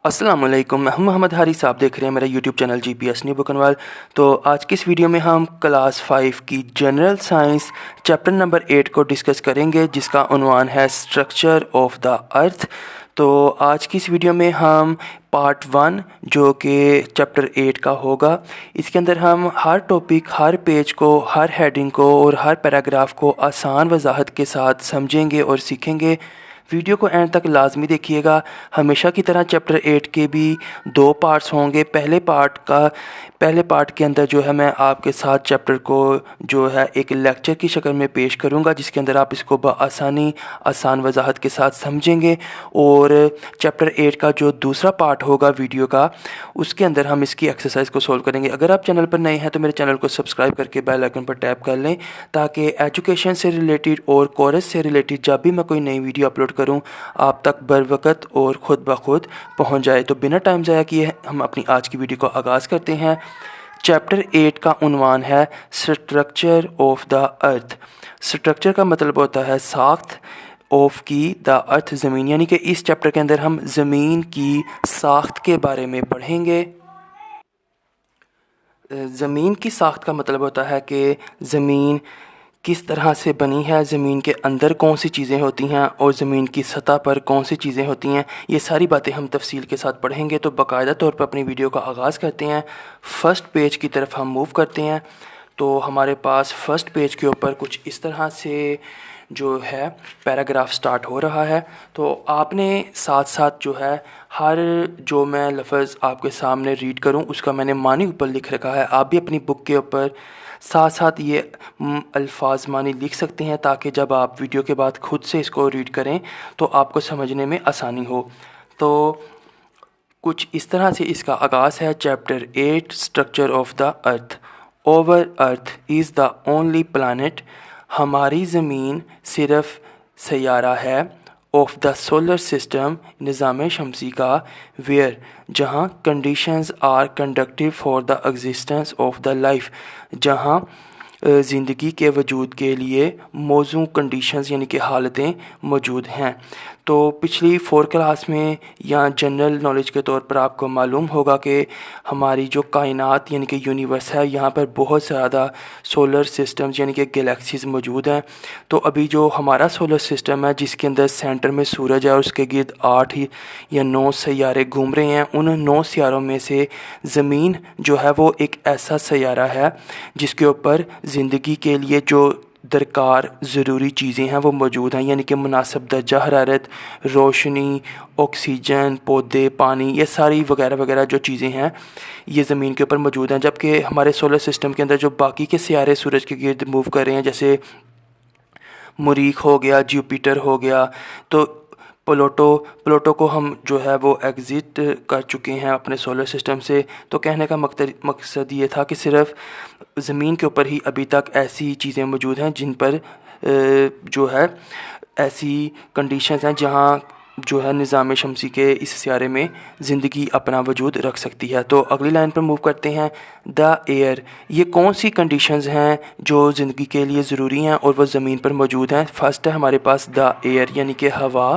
अस्सलाम वालेकुम, मैं हूं मोहम्मद हारिस। आप देख रहे हैं मेरा यूट्यूब चैनल GPS न्यू बुकनवाल। तो आज की इस वीडियो में हम क्लास 5 की जनरल साइंस चैप्टर नंबर 8 को डिस्कस करेंगे, जिसका उन्वान है स्ट्रक्चर ऑफ द अर्थ। तो आज की इस वीडियो में हम पार्ट 1 जो कि चैप्टर 8 का होगा, इसके अंदर हम हर टॉपिक, हर पेज को, हर हेडिंग को और हर पैराग्राफ को आसान वजाहत के साथ समझेंगे और सीखेंगे। वीडियो को एंड तक लाजमी देखिएगा। हमेशा की तरह चैप्टर 8 के भी 2 पार्ट्स होंगे। पहले पार्ट के अंदर जो है मैं आपके साथ चैप्टर को जो है एक लेक्चर की शक्ल में पेश करूंगा, जिसके अंदर आप इसको बआसानी आसान वजाहत के साथ समझेंगे। और चैप्टर 8 का जो दूसरा पार्ट होगा वीडियो का, उसके अंदर हम इसकी एक्सरसाइज को सोल्व करेंगे। अगर आप चैनल पर नए हैं तो मेरे चैनल को सब्सक्राइब करके बेल आइकन पर टैप कर लें, ताकि एजुकेशन से रिलेटेड और कोर्स से रिलेटेड जब भी मैं कोई नई वीडियो अपलोड करूं, आप तक बर वक्त और ख़ुद ब खुद पहुंच जाए। तो बिना टाइम ज़ाया किए हम अपनी आज की वीडियो को आगाज़ करते हैं। चैप्टर 8 का उन्वान है structure of the earth. Structure का मतलब होता है साख्त, ऑफ की द अर्थ ज़मीन, यानी कि इस चैप्टर के अंदर हम ज़मीन की साख्त के बारे में पढ़ेंगे। ज़मीन की साख्त का मतलब होता है कि ज़मीन किस तरह से बनी है, ज़मीन के अंदर कौन सी चीज़ें होती हैं और ज़मीन की सतह पर कौन सी चीज़ें होती हैं। ये सारी बातें हम तफसील के साथ पढ़ेंगे। तो बाकायदा तौर पर अपनी वीडियो का आगाज़ करते हैं। फ़र्स्ट पेज की तरफ हम मूव करते हैं। तो हमारे पास फ़र्स्ट पेज के ऊपर कुछ इस तरह से जो है पैराग्राफ स्टार्ट हो रहा है। तो आपने साथ साथ जो है हर जो मैं लफ्ज़ आपके सामने रीड करूं, उसका मैंने मानी ऊपर लिख रखा है। आप भी अपनी बुक के ऊपर साथ साथ ये अल्फाज मानी लिख सकते हैं, ताकि जब आप वीडियो के बाद खुद से इसको रीड करें तो आपको समझने में आसानी हो। तो कुछ इस तरह से इसका आगाज़ है। Chapter 8 structure of the earth. Over earth is the only planet. हमारी ज़मीन सिर्फ़ सैयारा है। ऑफ द सोलर सिस्टम, निज़ाम शमसी का। वेयर, जहाँ conditions are conductive for the existence of the life, जहाँ ज़िंदगी के वजूद के लिए मौजू कंडीशंस यानी कि हालतें मौजूद हैं। तो पिछली 4 क्लास में या जनरल नॉलेज के तौर पर आपको मालूम होगा कि हमारी जो कायनात यानी कि यूनिवर्स है, यहाँ पर बहुत ज़्यादा सोलर सिस्टम्स यानी कि गैलेक्सीज़ मौजूद हैं। तो अभी जो हमारा सोलर सिस्टम है, जिसके अंदर सेंटर में सूरज है और उसके गिर्द 8 या 9 सैयारे घूम रहे हैं, उन 9 सैयारों में से ज़मीन जो है वो एक ऐसा सैयारा है जिसके ऊपर ज़िंदगी के लिए जो दरकार ज़रूरी चीज़ें हैं वो मौजूद हैं, यानी कि मुनासिब दर्जा हरारत, रोशनी, ऑक्सीजन, पौधे, पानी, ये सारी वगैरह वगैरह जो चीज़ें हैं ये ज़मीन के ऊपर मौजूद हैं। जबकि हमारे सोलर सिस्टम के अंदर जो बाकी के सियारे सूरज के गिर्द मूव कर रहे हैं, जैसे मरीख हो गया, जुपिटर हो गया, तो प्लूटो को हम जो है वो एग्ज़िट कर चुके हैं अपने सोलर सिस्टम से। तो कहने का मकसद ये था कि सिर्फ़ ज़मीन के ऊपर ही अभी तक ऐसी चीज़ें मौजूद हैं जिन पर जो है ऐसी कंडीशंस हैं जहाँ जो है निज़ाम शमसी के इस सियारे में ज़िंदगी अपना वजूद रख सकती है। तो अगली लाइन पर मूव करते हैं। द एयर, ये कौन सी कंडीशंस हैं जो ज़िंदगी के लिए ज़रूरी हैं और वो ज़मीन पर मौजूद हैं। फर्स्ट है हमारे पास द एयर यानी कि हवा,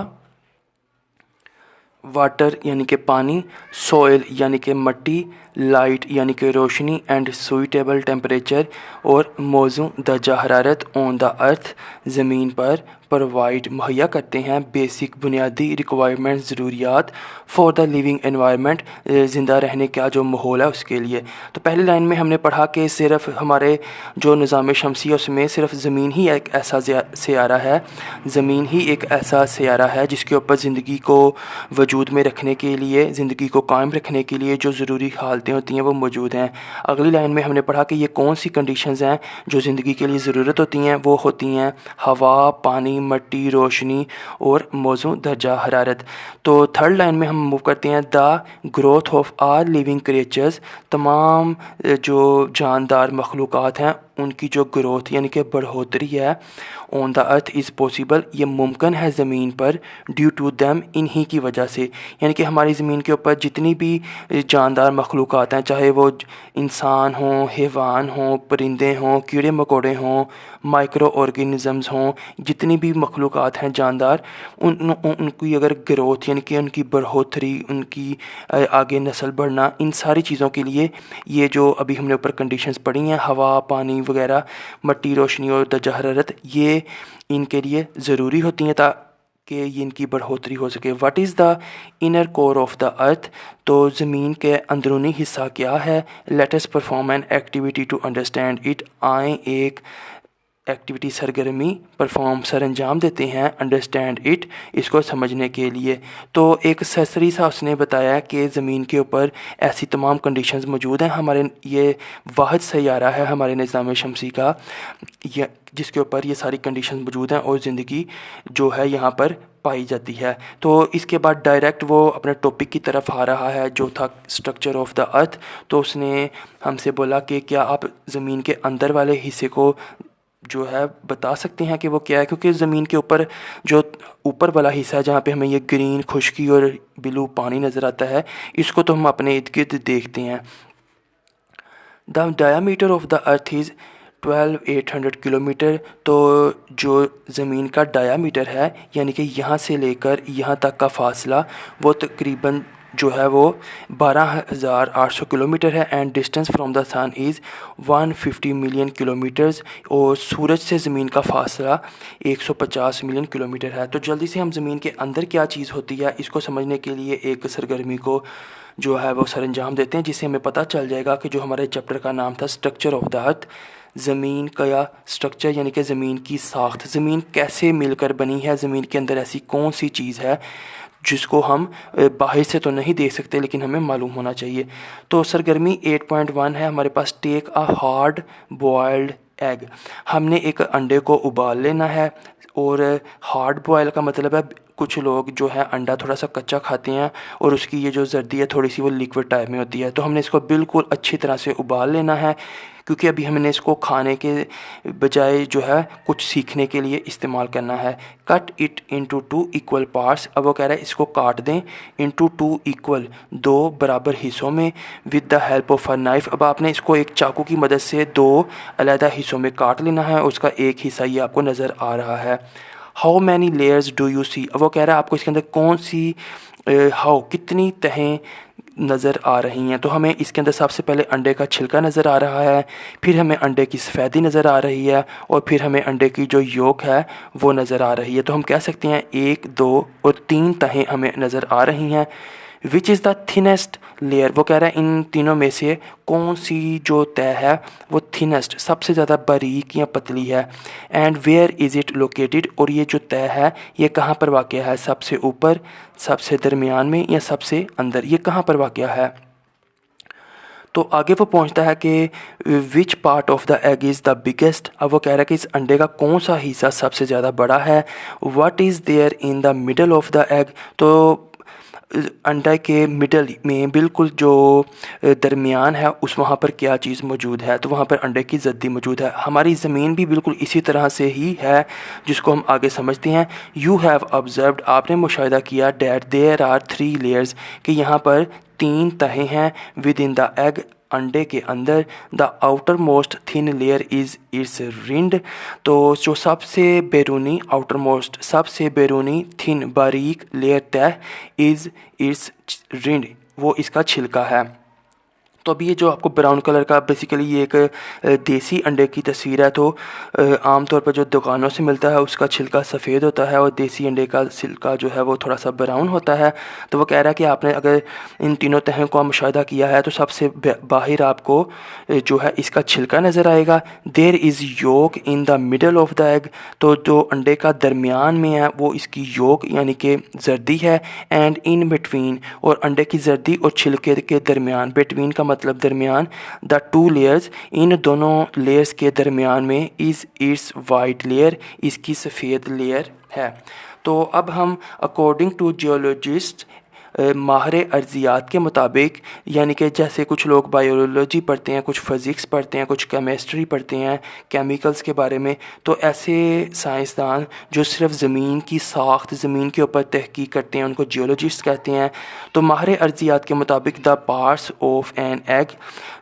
वाटर यानी कि पानी, सॉइल यानी कि मट्टी, लाइट यानी कि रोशनी, एंड सुइटेबल टेम्परेचर और मौजू दर्जा हरारत ऑन द अर्थ, ज़मीन पर प्रोवाइड मुहैया करते हैं बेसिक बुनियादी रिक्वायरमेंट ज़रूरियात फॉर द लिविंग एनवायरनमेंट, ज़िंदा रहने का जो माहौल है उसके लिए। तो पहली लाइन में हमने पढ़ा कि सिर्फ़ हमारे जो निज़ाम शमसी है उसमें सिर्फ ज़मीन ही एक ऐसा सैयारा है, ज़मीन ही एक ऐसा सैयारा है जिसके ऊपर ज़िंदगी को वजूद में रखने के लिए, ज़िंदगी को कायम रखने के लिए जो ज़रूरी हालतें होती हैं वो मौजूद हैं। अगली लाइन में हमने पढ़ा कि ये कौन सी कंडीशंस हैं जो ज़िंदगी के लिए ज़रूरत होती हैं। वो होती हैं हवा, पानी, मट्टी, रोशनी और मौजू दर्जा हरारत। तो थर्ड लाइन में हम मूव करते हैं। The growth of all living creatures, तमाम जो जानदार मखलूक़ात हैं उनकी जो ग्रोथ यानी कि बढ़ोतरी है on the earth is possible, ये मुमकिन है ज़मीन पर, ड्यू टू दैम, इन्हीं की वजह से। यानी कि हमारी ज़मीन के ऊपर जितनी भी जानदार मखलूक़ात हैं, चाहे वो इंसान हों, हैवान हों, परिंदे हों, कीड़े मकोड़े हों, माइक्रो ऑर्गेनिज़म्स हों, जितनी भी मखलूक़ात हैं जानदार, उनकी अगर ग्रोथ यानी कि उनकी बढ़ोतरी, उनकी आगे नस्ल बढ़ना, इन सारी चीज़ों के लिए ये जो अभी हमने ऊपर कंडीशंस पढ़ी हैं, हवा, पानी वगैरह, मिट्टी, रोशनी और दर्जा हरारत, ये इनके लिए ज़रूरी होती हैं ताकि ये इनकी बढ़ोतरी हो सके। What is the inner core of the earth, तो ज़मीन के अंदरूनी हिस्सा क्या है। Let us perform an activity to understand it, आए एक एक्टिविटी सरगर्मी परफॉर्म सर अंजाम देते हैं अंडरस्टैंड इट, इसको समझने के लिए। तो एक सरसरी सा उसने बताया कि ज़मीन के ऊपर ऐसी तमाम कंडीशंस मौजूद हैं। हमारे ये वाहिद सैयारा है हमारे निज़ाम शमसी का जिसके ऊपर ये सारी कंडीशंस मौजूद हैं और ज़िंदगी जो है यहाँ पर पाई जाती है। तो इसके बाद डायरेक्ट वो अपने टॉपिक की तरफ आ रहा है जो था स्ट्रक्चर ऑफ द अर्थ। तो उसने हमसे बोला कि क्या आप ज़मीन के अंदर वाले हिस्से को जो है बता सकते हैं कि वो क्या है, क्योंकि ज़मीन के ऊपर जो ऊपर वाला हिस्सा है जहाँ पे हमें ये ग्रीन खुश्की और ब्लू पानी नज़र आता है, इसको तो हम अपने इर्द गिर्द देखते हैं। The diameter of the earth is 12,800 kilometre, तो जो ज़मीन का डायामीटर है यानी कि यहाँ से लेकर यहाँ तक का फासला वो तकरीबन जो है वो 12,800 किलोमीटर है। And distance from the sun is 150 million kilometres, और सूरज से ज़मीन का फासला 150 मिलियन किलोमीटर है। तो जल्दी से हम ज़मीन के अंदर क्या चीज़ होती है इसको समझने के लिए एक सरगर्मी को जो है वो सर अंजाम देते हैं, जिससे हमें पता चल जाएगा कि जो हमारे चैप्टर का नाम था स्ट्रक्चर ऑफ द अर्थ, ज़मीन का स्ट्रक्चर यानी कि ज़मीन की साख्त, ज़मीन कैसे मिलकर बनी है, ज़मीन के अंदर ऐसी कौन सी चीज़ है जिसको हम बाहर से तो नहीं देख सकते लेकिन हमें मालूम होना चाहिए। तो सरगर्मी 8.1 है हमारे पास। Take a hard boiled egg, हमने एक अंडे को उबाल लेना है। और हार्ड बॉयल का मतलब है कुछ लोग जो है अंडा थोड़ा सा कच्चा खाते हैं और उसकी ये जो जर्दी है थोड़ी सी वो लिक्विड टाइप में होती है, तो हमने इसको बिल्कुल अच्छी तरह से उबाल लेना है, क्योंकि अभी हमने इसको खाने के बजाय जो है कुछ सीखने के लिए इस्तेमाल करना है। Cut it into 2 equal parts, अब वो कह रहा है इसको काट दें इनटू 2 इक्वल, 2 बराबर हिस्सों में, with the help of a knife. अब आपने इसको एक चाकू की मदद से 2 अलग हिस्सों में काट लेना है, उसका एक हिस्सा ये आपको नज़र आ रहा है। How many layers do you see, अब वो कह रहा है आपको इसके अंदर कौन सी कितनी तहें नज़र आ रही हैं। तो हमें इसके अंदर सबसे पहले अंडे का छिलका नज़र आ रहा है, फिर हमें अंडे की सफ़ेदी नज़र आ रही है, और फिर हमें अंडे की जो योक है वो नज़र आ रही है। तो हम कह सकते हैं 1, 2 और 3 तहें हमें नज़र आ रही हैं। Which is the thinnest layer, वो कह रहा है इन तीनों में से कौन सी जो तय है वो थिनेस्ट सबसे ज़्यादा बारीक या पतली है। And where is it located, और ये जो तय है ये कहाँ पर वाक़या है, सबसे ऊपर, सबसे दरमियान में या सबसे अंदर, ये कहाँ पर वाक़या है। तो आगे वो पहुंचता है कि which part of the egg is the biggest, अब वो कह रहा है कि इस अंडे का कौन सा हिस्सा सबसे ज़्यादा बड़ा है। What is there in the middle of the egg, तो अंडे के मिडल में बिल्कुल जो दरमियान है उस वहाँ पर क्या चीज़ मौजूद है, तो वहाँ पर अंडे की जद्दी मौजूद है। हमारी ज़मीन भी बिल्कुल इसी तरह से ही है जिसको हम आगे समझते हैं। यू हैव ऑब्जर्व्ड, आपने मुशाहिदा किया, डैट देयर आर 3 लेयर्स, कि यहाँ पर 3 तहें हैं। विद इन द एग, अंडे के अंदर। The outer most thin layer is it's rind, तो जो सबसे बैरूनी, आउटर मोस्ट सबसे बैरूनी, थिन बारीक लेयर तय, इज़ इट्स रिंड, वो इसका छिलका है। तो अभी ये जो आपको ब्राउन कलर का बेसिकली ये एक देसी अंडे की तस्वीर है। तो आमतौर पर जो दुकानों से मिलता है उसका छिलका सफ़ेद होता है और देसी अंडे का छिलका जो है वो थोड़ा सा ब्राउन होता है। तो वो कह रहा है कि आपने अगर इन तीनों तहों का मुशाहिदा किया है तो सबसे बाहर आपको जो है इसका छिलका नज़र आएगा। There is yolk in the middle of the egg, तो जो अंडे का दरमियान में है वो इसकी योक यानी कि जर्दी है। एंड इन बिटवीन, और अंडे की जर्दी और छिलके के दरमियान, बिटवीन का मतलब दरमियान, द 2 लेयर्स, इन दोनों लेयर्स के दरमियान में, इज़ इट्स वाइट लेयर, इसकी सफ़ेद लेयर है। तो अब हम अकॉर्डिंग टू जियोलॉजिस्ट माहिर अर्ज़ियात के मुताबिक, यानी कि जैसे कुछ लोग बायोलॉजी पढ़ते हैं, कुछ फ़िज़िक्स पढ़ते हैं, कुछ केमिस्ट्री पढ़ते हैं, केमिकल्स के बारे में, तो ऐसे साइंसदान जो सिर्फ ज़मीन की साख्त, ज़मीन के ऊपर तहकीक करते हैं, उनको जियोलॉजिस्ट कहते हैं। तो माहिर अर्ज़ियात के मुताबिक the parts of an egg,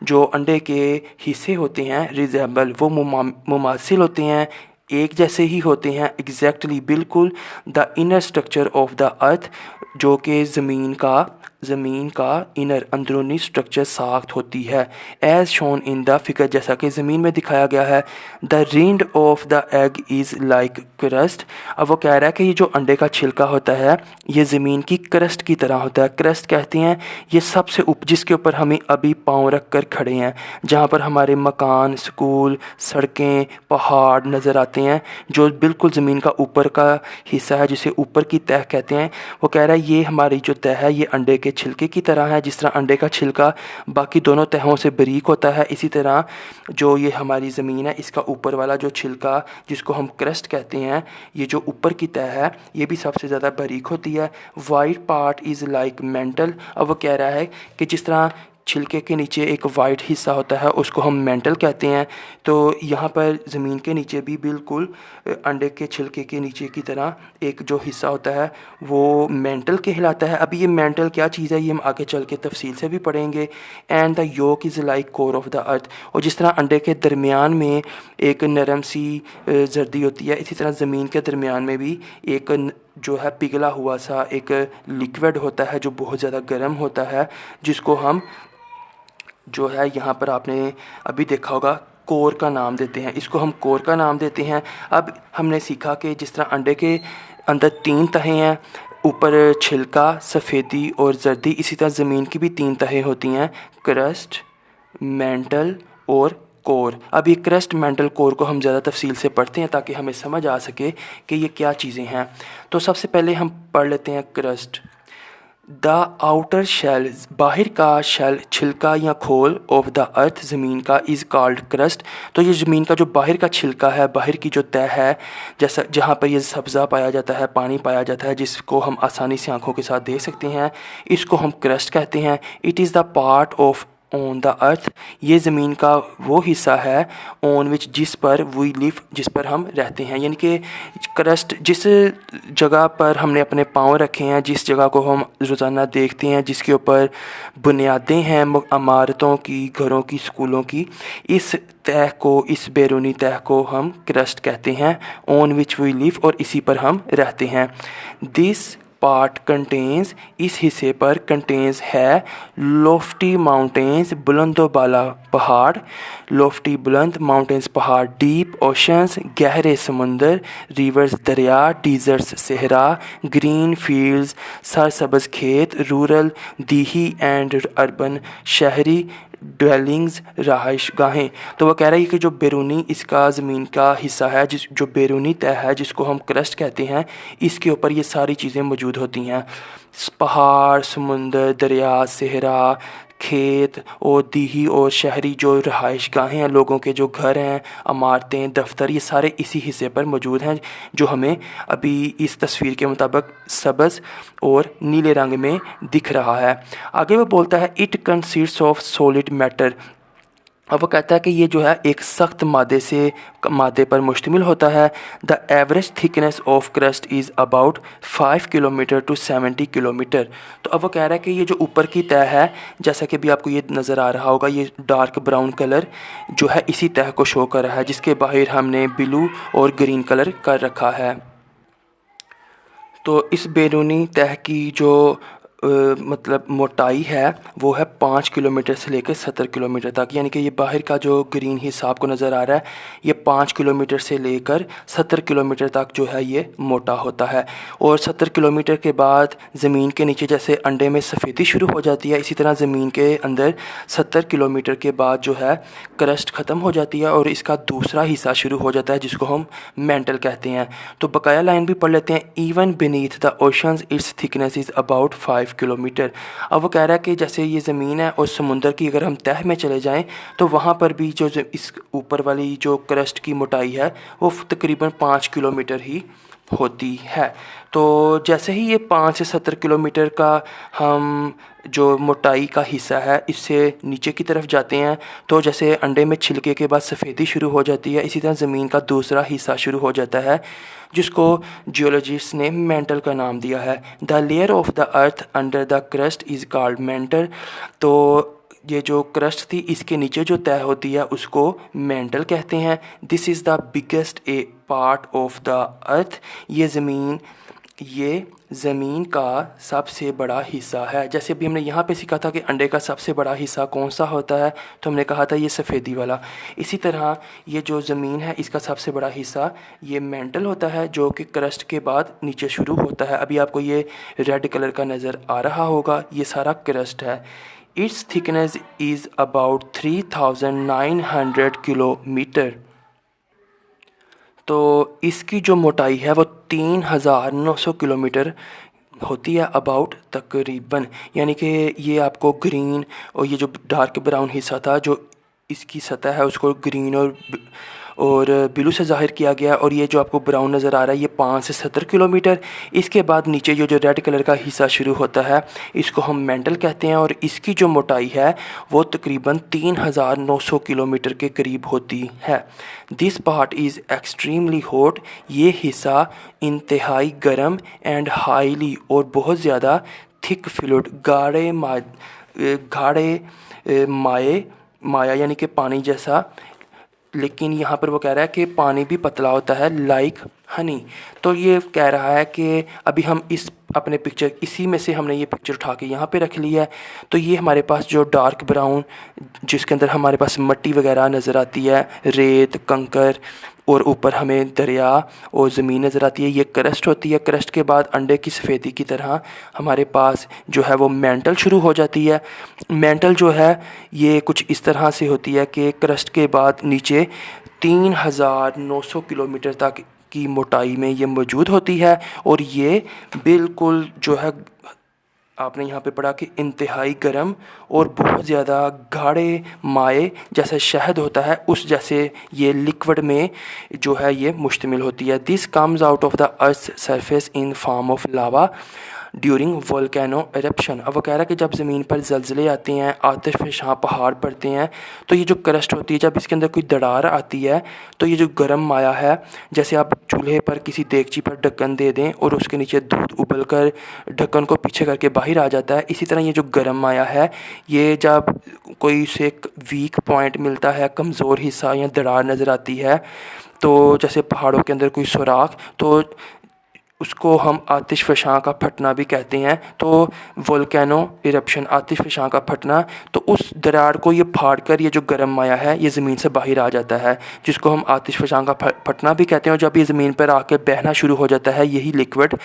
जो अंडे के हिस्से होते हैं, रिजेंबल, वो मुमासिल होते हैं, एक जैसे ही होते हैं, एग्जैक्टली बिल्कुल, the inner structure of the अर्थ, जो कि ज़मीन का इनर अंदरूनी स्ट्रक्चर साख्त होती है, as shown in the figure, जैसा कि ज़मीन में दिखाया गया है। The rind of the egg is like crust. अब वो कह रहा है कि ये जो अंडे का छिलका होता है ये ज़मीन की क्रस्ट की तरह होता है। क्रस्ट कहते हैं ये सबसे जिसके ऊपर हमें अभी पाँव रख कर खड़े हैं, जहाँ पर हमारे मकान, स्कूल, सड़कें, पहाड़ नज़र आते हैं, जो बिल्कुल ज़मीन का ऊपर का हिस्सा है, जिसे ऊपर की तह कहते हैं। वो कह रहा है ये हमारी जो तह है ये अंडे के छिलके की तरह है। जिस तरह अंडे का छिलका बाकी दोनों तहों से बारीक होता है, इसी तरह जो ये हमारी ज़मीन है इसका ऊपर वाला जो छिलका, जिसको हम क्रस्ट कहते हैं, ये जो ऊपर की तह है ये भी सबसे ज़्यादा बारीक होती है। White part is like mental. अब वो कह रहा है कि जिस तरह छिलके के नीचे एक वाइट हिस्सा होता है उसको हम मेंटल कहते हैं, तो यहाँ पर ज़मीन के नीचे भी बिल्कुल अंडे के छिलके के नीचे की तरह एक जो हिस्सा होता है वो मेंटल कहलाता है। अभी ये मेंटल क्या चीज़ है ये हम आगे चल के तफसील से भी पढ़ेंगे। And the yolk is like core of the earth. और जिस तरह अंडे के दरमियान में एक नरम सी जर्दी होती है, इसी तरह ज़मीन के दरमियान में भी एक जो है पिघला हुआ सा एक लिक्विड होता है जो बहुत ज़्यादा गर्म होता है, जिसको हम जो है यहाँ पर आपने अभी देखा होगा कोर का नाम देते हैं, इसको हम कोर का नाम देते हैं। अब हमने सीखा कि जिस तरह अंडे के अंदर 3 तहें हैं, ऊपर छिलका, सफ़ेदी और जर्दी, इसी तरह ज़मीन की भी 3 तहें होती हैं, क्रस्ट, मेंटल और कोर। अब ये क्रस्ट, मेंटल, कोर को हम ज़्यादा तफसील से पढ़ते हैं ताकि हमें समझ आ सके कि ये क्या चीज़ें हैं। तो सबसे पहले हम पढ़ लेते हैं क्रस्ट। द आउटर शेल, बाहर का शेल, छिलका या खोल, ऑफ द अर्थ, ज़मीन का, इज़ कॉल्ड क्रस्ट। तो ये ज़मीन का जो बाहर का छिलका है, बाहर की जो तह है, जैसा जहाँ पर ये सब्ज़ा पाया जाता है, पानी पाया जाता है, जिसको हम आसानी से आँखों के साथ देख सकते हैं, इसको हम क्रस्ट कहते हैं। It is the part of on the earth, ये ज़मीन का वो हिस्सा है, ऑन विच, जिस पर, वी लिव, जिस पर हम रहते हैं। यानी कि क्रस्ट जिस जगह पर हमने अपने पाँव रखे हैं, जिस जगह को हम रोज़ाना देखते हैं, जिसके ऊपर बुनियादें हैं इमारतों की, घरों की, स्कूलों की, इस तह को, इस बैरूनी तह को हम क्रस्ट कहते हैं, ऑन विच वी लिव, और इसी पर हम रहते हैं। दिस पार्ट कंटेन्स, इस हिस्से पर कंटेन्स है, लोफ्टी माउंटेन्स, बुलंदोबाला पहाड़, लोफ्टी बुलंद, माउंटेन्स पहाड़, डीप ओशंस, गहरे समुंदर, रिवर्स दरिया, डिज़र्ट्स सहरा, ग्रीन फील्ड्स सरसब्ज़ खेत, रूरल दीही एंड अर्बन शहरी ड्वेलिंग्स रहाइश गाहें। तो वह कह रहा है कि जो बैरूनी इसका ज़मीन का हिस्सा है, जो बैरूनी तह है, जिसको हम क्रस्ट कहते हैं, इसके ऊपर ये सारी चीज़ें मौजूद होती हैं, पहाड़, समुंदर, दरिया, सहरा, खेत और दीही और शहरी जो रहाइश गाहें हैं, लोगों के जो घर हैं, इमारतें, दफ्तर, ये सारे इसी हिस्से पर मौजूद हैं, जो हमें अभी इस तस्वीर के मुताबिक सब्ज़ और नीले रंग में दिख रहा है। आगे वो बोलता है it consists of solid matter. अब वो कहता है कि ये जो है एक सख्त मादे पर मुश्तमिल होता है। The average thickness of crust is about 5 kilometre to 70 kilometre. तो अब वो कह रहा है कि ये जो ऊपर की तह है, जैसा कि अभी आपको ये नज़र आ रहा होगा, ये डार्क ब्राउन कलर जो है इसी तह को शो कर रहा है, जिसके बाहर हमने ब्लू और ग्रीन कलर कर रखा है। तो इस बैरूनी तह की जो मतलब मोटाई है वो है 5 किलोमीटर से लेकर 70 किलोमीटर तक। यानी कि ये बाहर का जो ग्रीन हिस्सा आपको नज़र आ रहा है, ये 5 किलोमीटर से लेकर 70 किलोमीटर तक जो है ये मोटा होता है। और 70 किलोमीटर के बाद ज़मीन के नीचे जैसे अंडे में सफ़ेदी शुरू हो जाती है, इसी तरह ज़मीन के अंदर 70 किलोमीटर के बाद जो है क्रस्ट ख़त्म हो जाती है और इसका दूसरा हिस्सा शुरू हो जाता है, जिसको हम मेंटल कहते हैं। तो बकाया लाइन भी पढ़ लेते हैं। Even beneath the oceans it's thickness is about 5 kilometre. अब वो कह रहा है कि जैसे ये ज़मीन है और समुंदर की अगर हम तह में चले जाएं तो वहाँ पर भी जो इस ऊपर वाली जो क्रस्ट की मोटाई है वो तकरीबन 5 किलोमीटर ही होती है। तो जैसे ही ये 5 से 70 किलोमीटर का हम जो मोटाई का हिस्सा है इससे नीचे की तरफ जाते हैं, तो जैसे अंडे में छिलके के बाद सफ़ेदी शुरू हो जाती है, इसी तरह ज़मीन का दूसरा हिस्सा शुरू हो जाता है जिसको जियोलॉजिस्ट ने मेंटल का नाम दिया है। The layer of the earth under the crust is called mental. तो ये जो क्रस्ट थी इसके नीचे जो तय होती है उसको मेंटल कहते हैं। This is the biggest A part of the अर्थ। ये ज़मीन का सबसे बड़ा हिस्सा है। जैसे अभी हमने यहाँ पे सीखा था कि अंडे का सबसे बड़ा हिस्सा कौन सा होता है, तो हमने कहा था ये सफ़ेदी वाला। इसी तरह ये जो ज़मीन है इसका सबसे बड़ा हिस्सा ये मेंटल होता है, जो कि क्रस्ट के बाद नीचे शुरू होता है। अभी आपको ये रेड कलर का नज़र आ रहा होगा, ये सारा क्रस्ट है। It's thickness is about 3900 kilometre. तो इसकी जो मोटाई है वो 3900 किलोमीटर होती है अबाउट तकरीबन। यानी कि ये आपको ग्रीन और ये जो डार्क ब्राउन हिस्सा था जो इसकी सतह है उसको ग्रीन और ब्लू से ज़ाहिर किया गया, और ये जो आपको ब्राउन नज़र आ रहा है ये 5 से 70 किलोमीटर। इसके बाद नीचे जो रेड कलर का हिस्सा शुरू होता है इसको हम मेंटल कहते हैं, और इसकी जो मोटाई है वो तकरीबन 3900 किलोमीटर के करीब होती है। This part is extremely hot. ये हिस्सा इंतहाई गर्म एंड हाईली और बहुत ज़्यादा थिक फ्लूइड गाढ़े माया यानी कि पानी जैसा, लेकिन यहाँ पर वो कह रहा है कि पानी भी पतला होता है लाइक हनी। तो ये कह रहा है कि अभी हम अपने पिक्चर इसी में से हमने ये पिक्चर उठा के यहाँ पे रख ली है। तो ये हमारे पास जो डार्क ब्राउन जिसके अंदर हमारे पास मिट्टी वगैरह नज़र आती है, रेत कंकर, और ऊपर हमें दरिया और ज़मीन नज़र आती है, ये क्रस्ट होती है। क्रस्ट के बाद अंडे की सफ़ेदी की तरह हमारे पास जो है वो मेंटल शुरू हो जाती है। मेंटल जो है ये कुछ इस तरह से होती है कि क्रस्ट के बाद नीचे 3900 किलोमीटर तक की मोटाई में ये मौजूद होती है, और ये बिल्कुल जो है आपने यहाँ पे पढ़ा कि इंतहाई गर्म और बहुत ज़्यादा गाढ़े माए जैसा शहद होता है उस जैसे ये लिक्विड में जो है ये मुश्तमिल होती है। This comes out of the earth surface in form of lava during volcano eruption. अब वो कह रहा है कि जब ज़मीन पर ज़लज़ले आते हैं, आतिशफ़शां पहाड़ पड़ते हैं, तो ये जो क्रस्ट होती है जब इसके अंदर कोई दरार आती है तो ये जो गर्म माया है, जैसे आप चूल्हे पर किसी देगची पर ढक्कन दे दें और उसके नीचे दूध उबल कर ढक्कन को पीछे करके बाहर आ जाता है, इसी तरह ये जो गर्म माया है ये जब कोई से वीक पॉइंट मिलता है, कमज़ोर हिस्सा या दरार नज़र आती है, तो जैसे पहाड़ों के अंदर कोई सुराख, तो उसको हम आतिशफ़शां का फटना भी कहते हैं। तो वोल्केनो इरप्शन, आतिशफ़शां का फटना, तो उस दरार को ये फाड़ कर ये जो गर्म माया है ये ज़मीन से बाहर आ जाता है, जिसको हम आतिशफ़शां का फटना भी कहते हैं। और जब ये ज़मीन पर आकर बहना शुरू हो जाता है यही लिक्विड,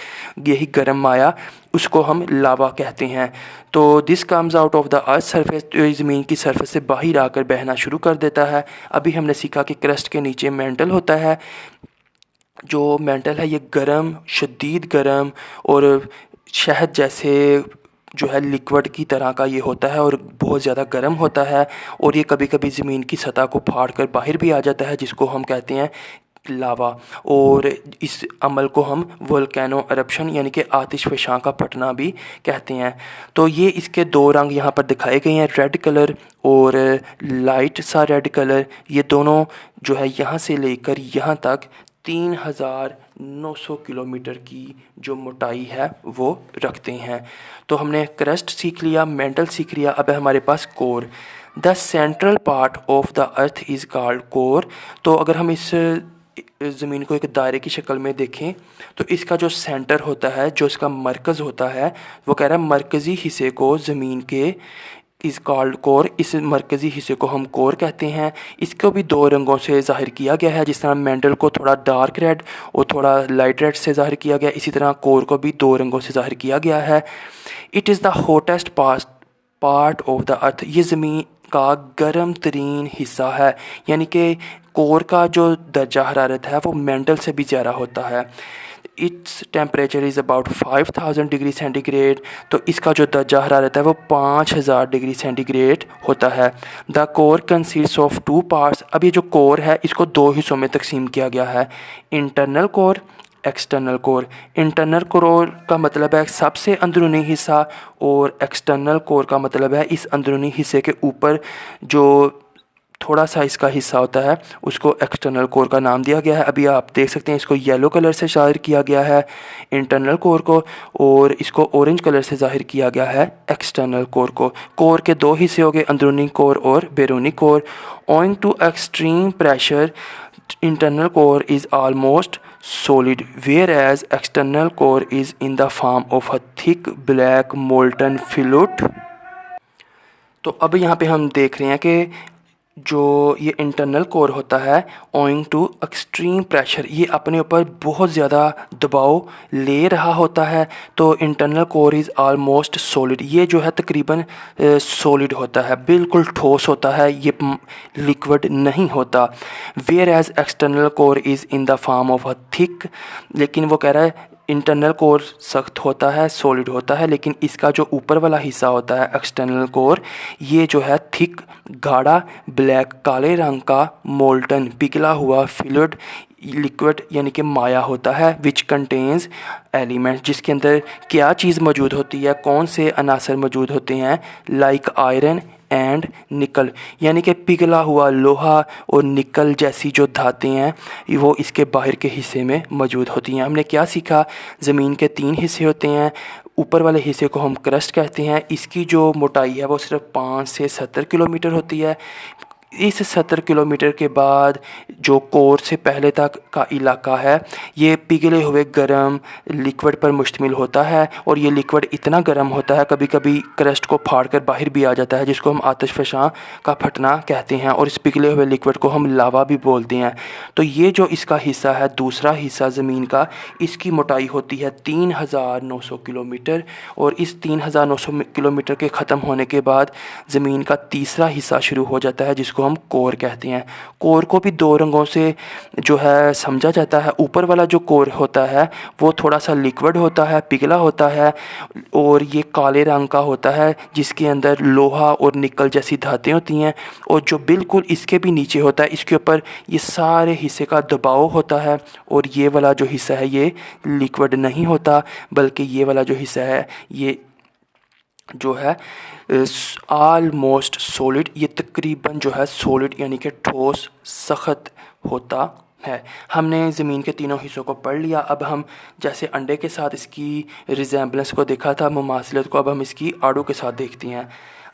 यही गर्म माया, उसको हम लावा कहते हैं। तो this comes out of the earth surface, तो ज़मीन की सरफेस से बाहर आकर बहना शुरू कर देता है। अभी हमने सीखा कि क्रस्ट के नीचे मेंटल होता है। जो मेंटल है ये गर्म, शदीद गर्म और शहद जैसे जो है लिक्विड की तरह का ये होता है और बहुत ज़्यादा गर्म होता है, और ये कभी कभी ज़मीन की सतह को फाड़ कर बाहर भी आ जाता है, जिसको हम कहते हैं लावा। और इस अमल को हम वोल्केनो एरप्शन यानी कि आतिशफ़शां का फटना भी कहते हैं। तो ये इसके दो रंग यहाँ पर दिखाए गए हैं, रेड कलर और लाइट सा रेड कलर। ये दोनों जो है यहाँ से लेकर यहाँ तक 3900 किलोमीटर की जो मोटाई है वो रखते हैं। तो हमने क्रस्ट सीख लिया, मेंटल सीख लिया, अब है हमारे पास core. The central part of the earth is called core. तो अगर हम इस ज़मीन को एक दायरे की शक्ल में देखें तो इसका जो सेंटर होता है, जो इसका मरकज़ होता है, वो कह रहा है मरकज़ी हिस्से को ज़मीन के इज़ कॉल्ड कोर। इस मरकज़ी हिस्से को हम कोर कहते हैं। इसको भी दो रंगों से ज़ाहिर किया गया है, जिस तरह मेंटल को थोड़ा डार्क रेड और थोड़ा लाइट रेड से ज़ाहिर किया गया, इसी तरह कोर को भी दो रंगों से ज़ाहिर किया गया है। It is the hottest part of the अर्थ। ये ज़मीन का गर्म तरीन हिस्सा है, यानी कि कोर का जो दर्जा हरारत है वो मेंटल से भी ज़्यादा होता है। Its temperature is about 5000 degree centigrade. तो इसका जो दर्जा हरारत है वो 5000 डिग्री सेंटीग्रेड होता है। The core consist of 2 parts. अब ये जो कोर है इसको 2 हिस्सों में तकसीम किया गया है, internal core, external core. Internal core का मतलब है सबसे अंदरूनी हिस्सा और एक्सटर्नल कोर का मतलब है इस अंदरूनी हिस्से के ऊपर जो थोड़ा सा इसका हिस्सा होता है उसको एक्सटर्नल कोर का नाम दिया गया है। अभी आप देख सकते हैं इसको येलो कलर से ज़ाहिर किया गया है इंटरनल कोर को, और इसको ऑरेंज कलर से ज़ाहिर किया गया है एक्सटर्नल कोर को। कोर के दो हिस्से हो गए, अंदरूनी कोर और बैरूनी core. Owing to extreme pressure internal core is almost solid, whereas external core is in the form of a thick black molten fluid। तो अब यहाँ पे हम देख रहे हैं कि जो ये इंटरनल कोर होता है ओइंग टू एक्सट्रीम प्रेशर, ये अपने ऊपर बहुत ज़्यादा दबाव ले रहा होता है। तो internal core is almost solid, ये जो है तकरीबन सॉलिड होता है, बिल्कुल ठोस होता है, ये लिक्विड नहीं होता। Where as external core is in the form of a thick, लेकिन वो कह रहा है इंटरनल कोर सख्त होता है, सॉलिड होता है, लेकिन इसका जो ऊपर वाला हिस्सा होता है एक्सटर्नल कोर, ये जो है थिक गाढ़ा ब्लैक काले रंग का मोल्टन पिघला हुआ फ्लूइड लिक्विड यानी कि माया होता है। विच कंटेन्स एलिमेंट्स, जिसके अंदर क्या चीज़ मौजूद होती है, कौन से अनासर मौजूद होते हैं, लाइक आयरन एंड निकल, यानी कि पिघला हुआ लोहा और निकल जैसी जो धातें हैं वो इसके बाहर के हिस्से में मौजूद होती हैं। हमने क्या सीखा, ज़मीन के 3 हिस्से होते हैं, ऊपर वाले हिस्से को हम क्रस्ट कहते हैं, इसकी जो मोटाई है वो सिर्फ 5 से 70 किलोमीटर होती है। इस 70 किलोमीटर के बाद जो कोर से पहले तक का इलाका है ये पिघले हुए गर्म लिक्विड पर मुश्तमिल होता है, और ये लिक्विड इतना गर्म होता है कभी कभी क्रस्ट को फाड़ कर बाहर भी आ जाता है, जिसको हम आतिशफ़शां का फटना कहते हैं, और इस पिघले हुए लिक्विड को हम लावा भी बोलते हैं। तो ये जो इसका हिस्सा है, दूसरा हिस्सा ज़मीन का, इसकी मोटाई होती है 3900 किलोमीटर, और इस 3900 किलोमीटर के ख़त्म होने के बाद ज़मीन का तीसरा हिस्सा शुरू हो जाता है जिसको हम कोर कहते हैं। कोर को भी 2 रंगों से जो है समझा जाता है। ऊपर वाला जो कोर होता है वो थोड़ा सा लिक्विड होता है, पिघला होता है, और ये काले रंग का होता है जिसके अंदर लोहा और निकल जैसी धातें होती हैं, और जो बिल्कुल इसके भी नीचे होता है, इसके ऊपर ये सारे हिस्से का दबाव होता है, और ये वाला जो हिस्सा है ये लिक्विड नहीं होता, बल्कि ये वाला जो हिस्सा है ये जो है आलमोस्ट सॉलिड, ये तकरीबन जो है सॉलिड यानी कि ठोस सख्त होता है। हमने ज़मीन के तीनों हिस्सों को पढ़ लिया। अब हम जैसे अंडे के साथ इसकी रिजेंबलेंस को देखा था, मुमासिलत को, अब हम इसकी आड़ू के साथ देखते हैं।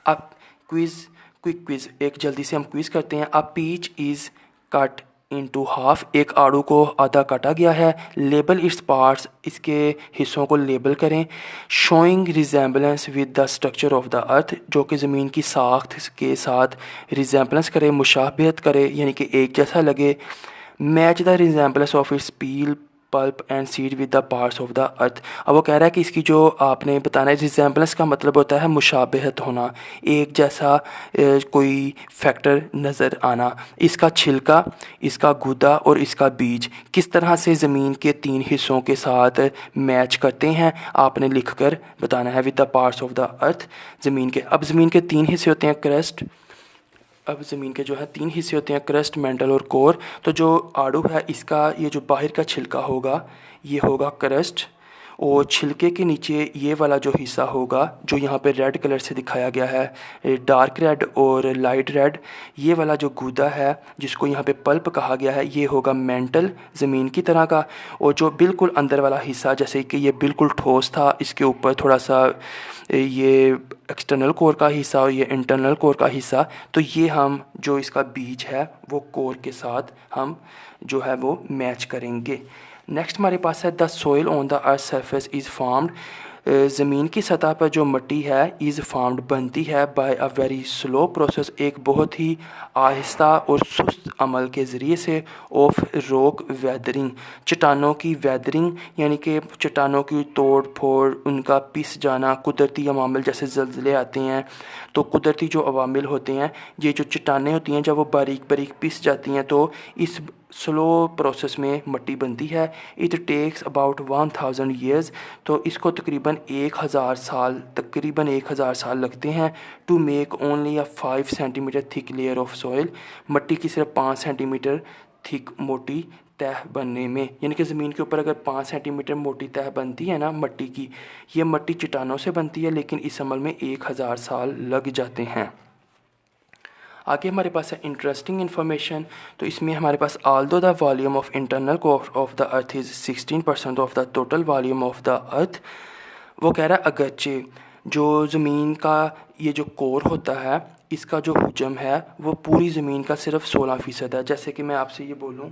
अब क्विक क्विज़, एक जल्दी से हम क्विज़ करते हैं। A peach is cut into half, एक आड़ू को आधा काटा गया है। लेबल इट्स पार्ट्स, इसके हिस्सों को लेबल करें। Showing resemblance with the structure of the अर्थ, जो कि ज़मीन की साख्त के साथ रिजेंबलेंस करे, मुशाबहत करे, यानी कि एक जैसा लगे। Match the resemblance of its peel pulp and seed with the parts of the अर्थ। अब वो कह रहा है कि इसकी जो आपने बताना है, रिजेंबलेंस का मतलब होता है मुशाबहत होना, एक जैसा कोई फैक्टर नज़र आना। इसका छिलका, इसका गूदा और इसका बीज किस तरह से ज़मीन के 3 हिस्सों के साथ मैच करते हैं आपने लिख कर बताना है, with the parts of the earth, ज़मीन के। अब ज़मीन के 3 हिस्से होते हैं क्रस्ट, अब ज़मीन के जो है 3 हिस्से होते हैं, क्रस्ट, मेंटल और कोर। तो जो आड़ू है इसका ये जो बाहर का छिलका होगा ये होगा क्रस्ट, और छिलके के नीचे ये वाला जो हिस्सा होगा जो यहाँ पे रेड कलर से दिखाया गया है, डार्क रेड और लाइट रेड, ये वाला जो गूदा है जिसको यहाँ पे पल्प कहा गया है ये होगा मेंटल, ज़मीन की तरह का। और जो बिल्कुल अंदर वाला हिस्सा, जैसे कि ये बिल्कुल ठोस था, इसके ऊपर थोड़ा सा ये एक्सटर्नल कोर का हिस्सा और ये इंटरनल कोर का हिस्सा, तो ये हम जो इसका बीज है वो कोर के साथ हम जो है वो मैच करेंगे। नेक्स्ट हमारे पास है the soil on the earth surface is formed, ज़मीन की सतह पर जो मिट्टी है इज़ फॉर्म्ड बनती है by a very slow process, एक बहुत ही आहिस्ता और सुस्त अमल के ज़रिए से, ऑफ रॉक वेदरिंग, चट्टानों की वेदरिंग यानी कि चट्टानों की तोड़ फोड़, उनका पिस जाना, कुदरती अवामिल जैसे ज़लज़ले आते हैं तो कुदरती जो अवामिल होते हैं, ये जो चट्टानें होती हैं जब वो बारीक बारीक पिस जाती हैं तो इस स्लो प्रोसेस में मिट्टी बनती है। इट टेक्स अबाउट 1000 ईयर्स, तो इसको तकरीबन 1000 साल लगते हैं। To make only a 5 centimetre thick layer of soil, मिट्टी की सिर्फ 5 सेंटीमीटर थिक मोटी तह बनने में, यानी कि ज़मीन के ऊपर अगर 5 सेंटीमीटर मोटी तह बनती है ना मट्टी की, ये मट्टी चट्टानों से बनती है, लेकिन इस अमल में 1000 साल लग जाते हैं। आगे हमारे पास है इंटरेस्टिंग इन्फॉर्मेशन। तो इसमें हमारे पास although the volume of internal core of the earth is 16% of the total volume of the earth. वो कह रहा है अगरचे जो ज़मीन का ये जो कोर होता है, इसका जो हुजम है वो पूरी ज़मीन का सिर्फ 16% है। जैसे कि मैं आपसे ये बोलूँ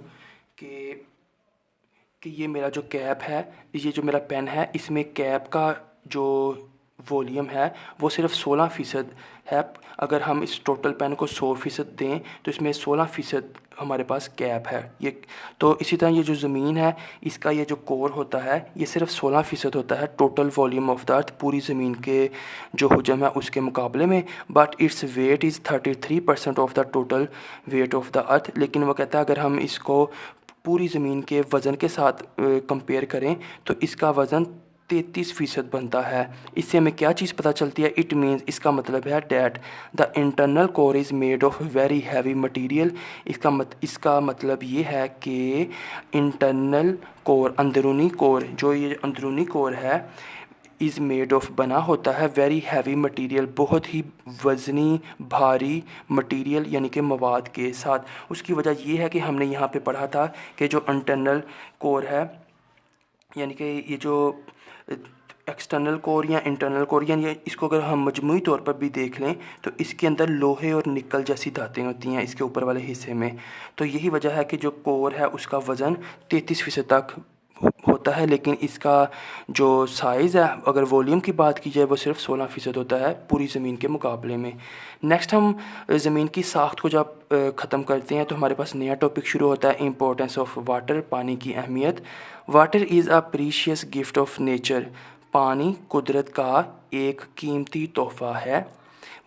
कि ये मेरा जो कैप है, ये जो मेरा पेन है, इसमें कैप का जो वॉल्यूम है वो सिर्फ 16% है। अगर हम इस टोटल पेन को 100% दें तो इसमें 16% हमारे पास कैप है। ये तो इसी तरह ये जो ज़मीन है, इसका ये जो कोर होता है ये सिर्फ 16% होता है टोटल वॉल्यूम ऑफ द अर्थ, पूरी ज़मीन के जो हुजम है उसके मुकाबले में। But its weight is 33% of the total weight of the अर्थ। लेकिन वो कहता है अगर हम इसको पूरी ज़मीन के वज़न के साथ कंपेयर करें तो इसका वज़न 33% बनता है। इससे हमें क्या चीज़ पता चलती है? इट मीन्स, इसका मतलब है that the internal core is made of very heavy material. इसका मतलब ये है कि इंटरनल कोर, अंदरूनी कोर, जो ये अंदरूनी कोर है, इज़ मेड ऑफ बना होता है वेरी हैवी मटीरियल, बहुत ही वज़नी भारी मटीरियल यानी कि मवाद के साथ। उसकी वजह ये है कि हमने यहाँ पे पढ़ा था कि जो इंटरनल कोर है, यानी कि ये जो एक्सटर्नल कोर या इंटरनल कोर, यानी इसको अगर हम मजमूई तौर पर भी देख लें तो इसके अंदर लोहे और निकल जैसी धातें होती हैं इसके ऊपर वाले हिस्से में। तो यही वजह है कि जो कोर है उसका वज़न 33% तक होता है, लेकिन इसका जो साइज़ है, अगर वॉल्यूम की बात की जाए, वो सिर्फ 16% होता है पूरी ज़मीन के मुकाबले में। नेक्स्ट हम ज़मीन की साख्त को जब ख़त्म करते हैं तो हमारे पास नया टॉपिक शुरू होता है, इम्पोर्टेंस ऑफ वाटर, पानी की अहमियत। Water is a precious gift of nature. पानी कुदरत का एक कीमती तोहफ़ा है।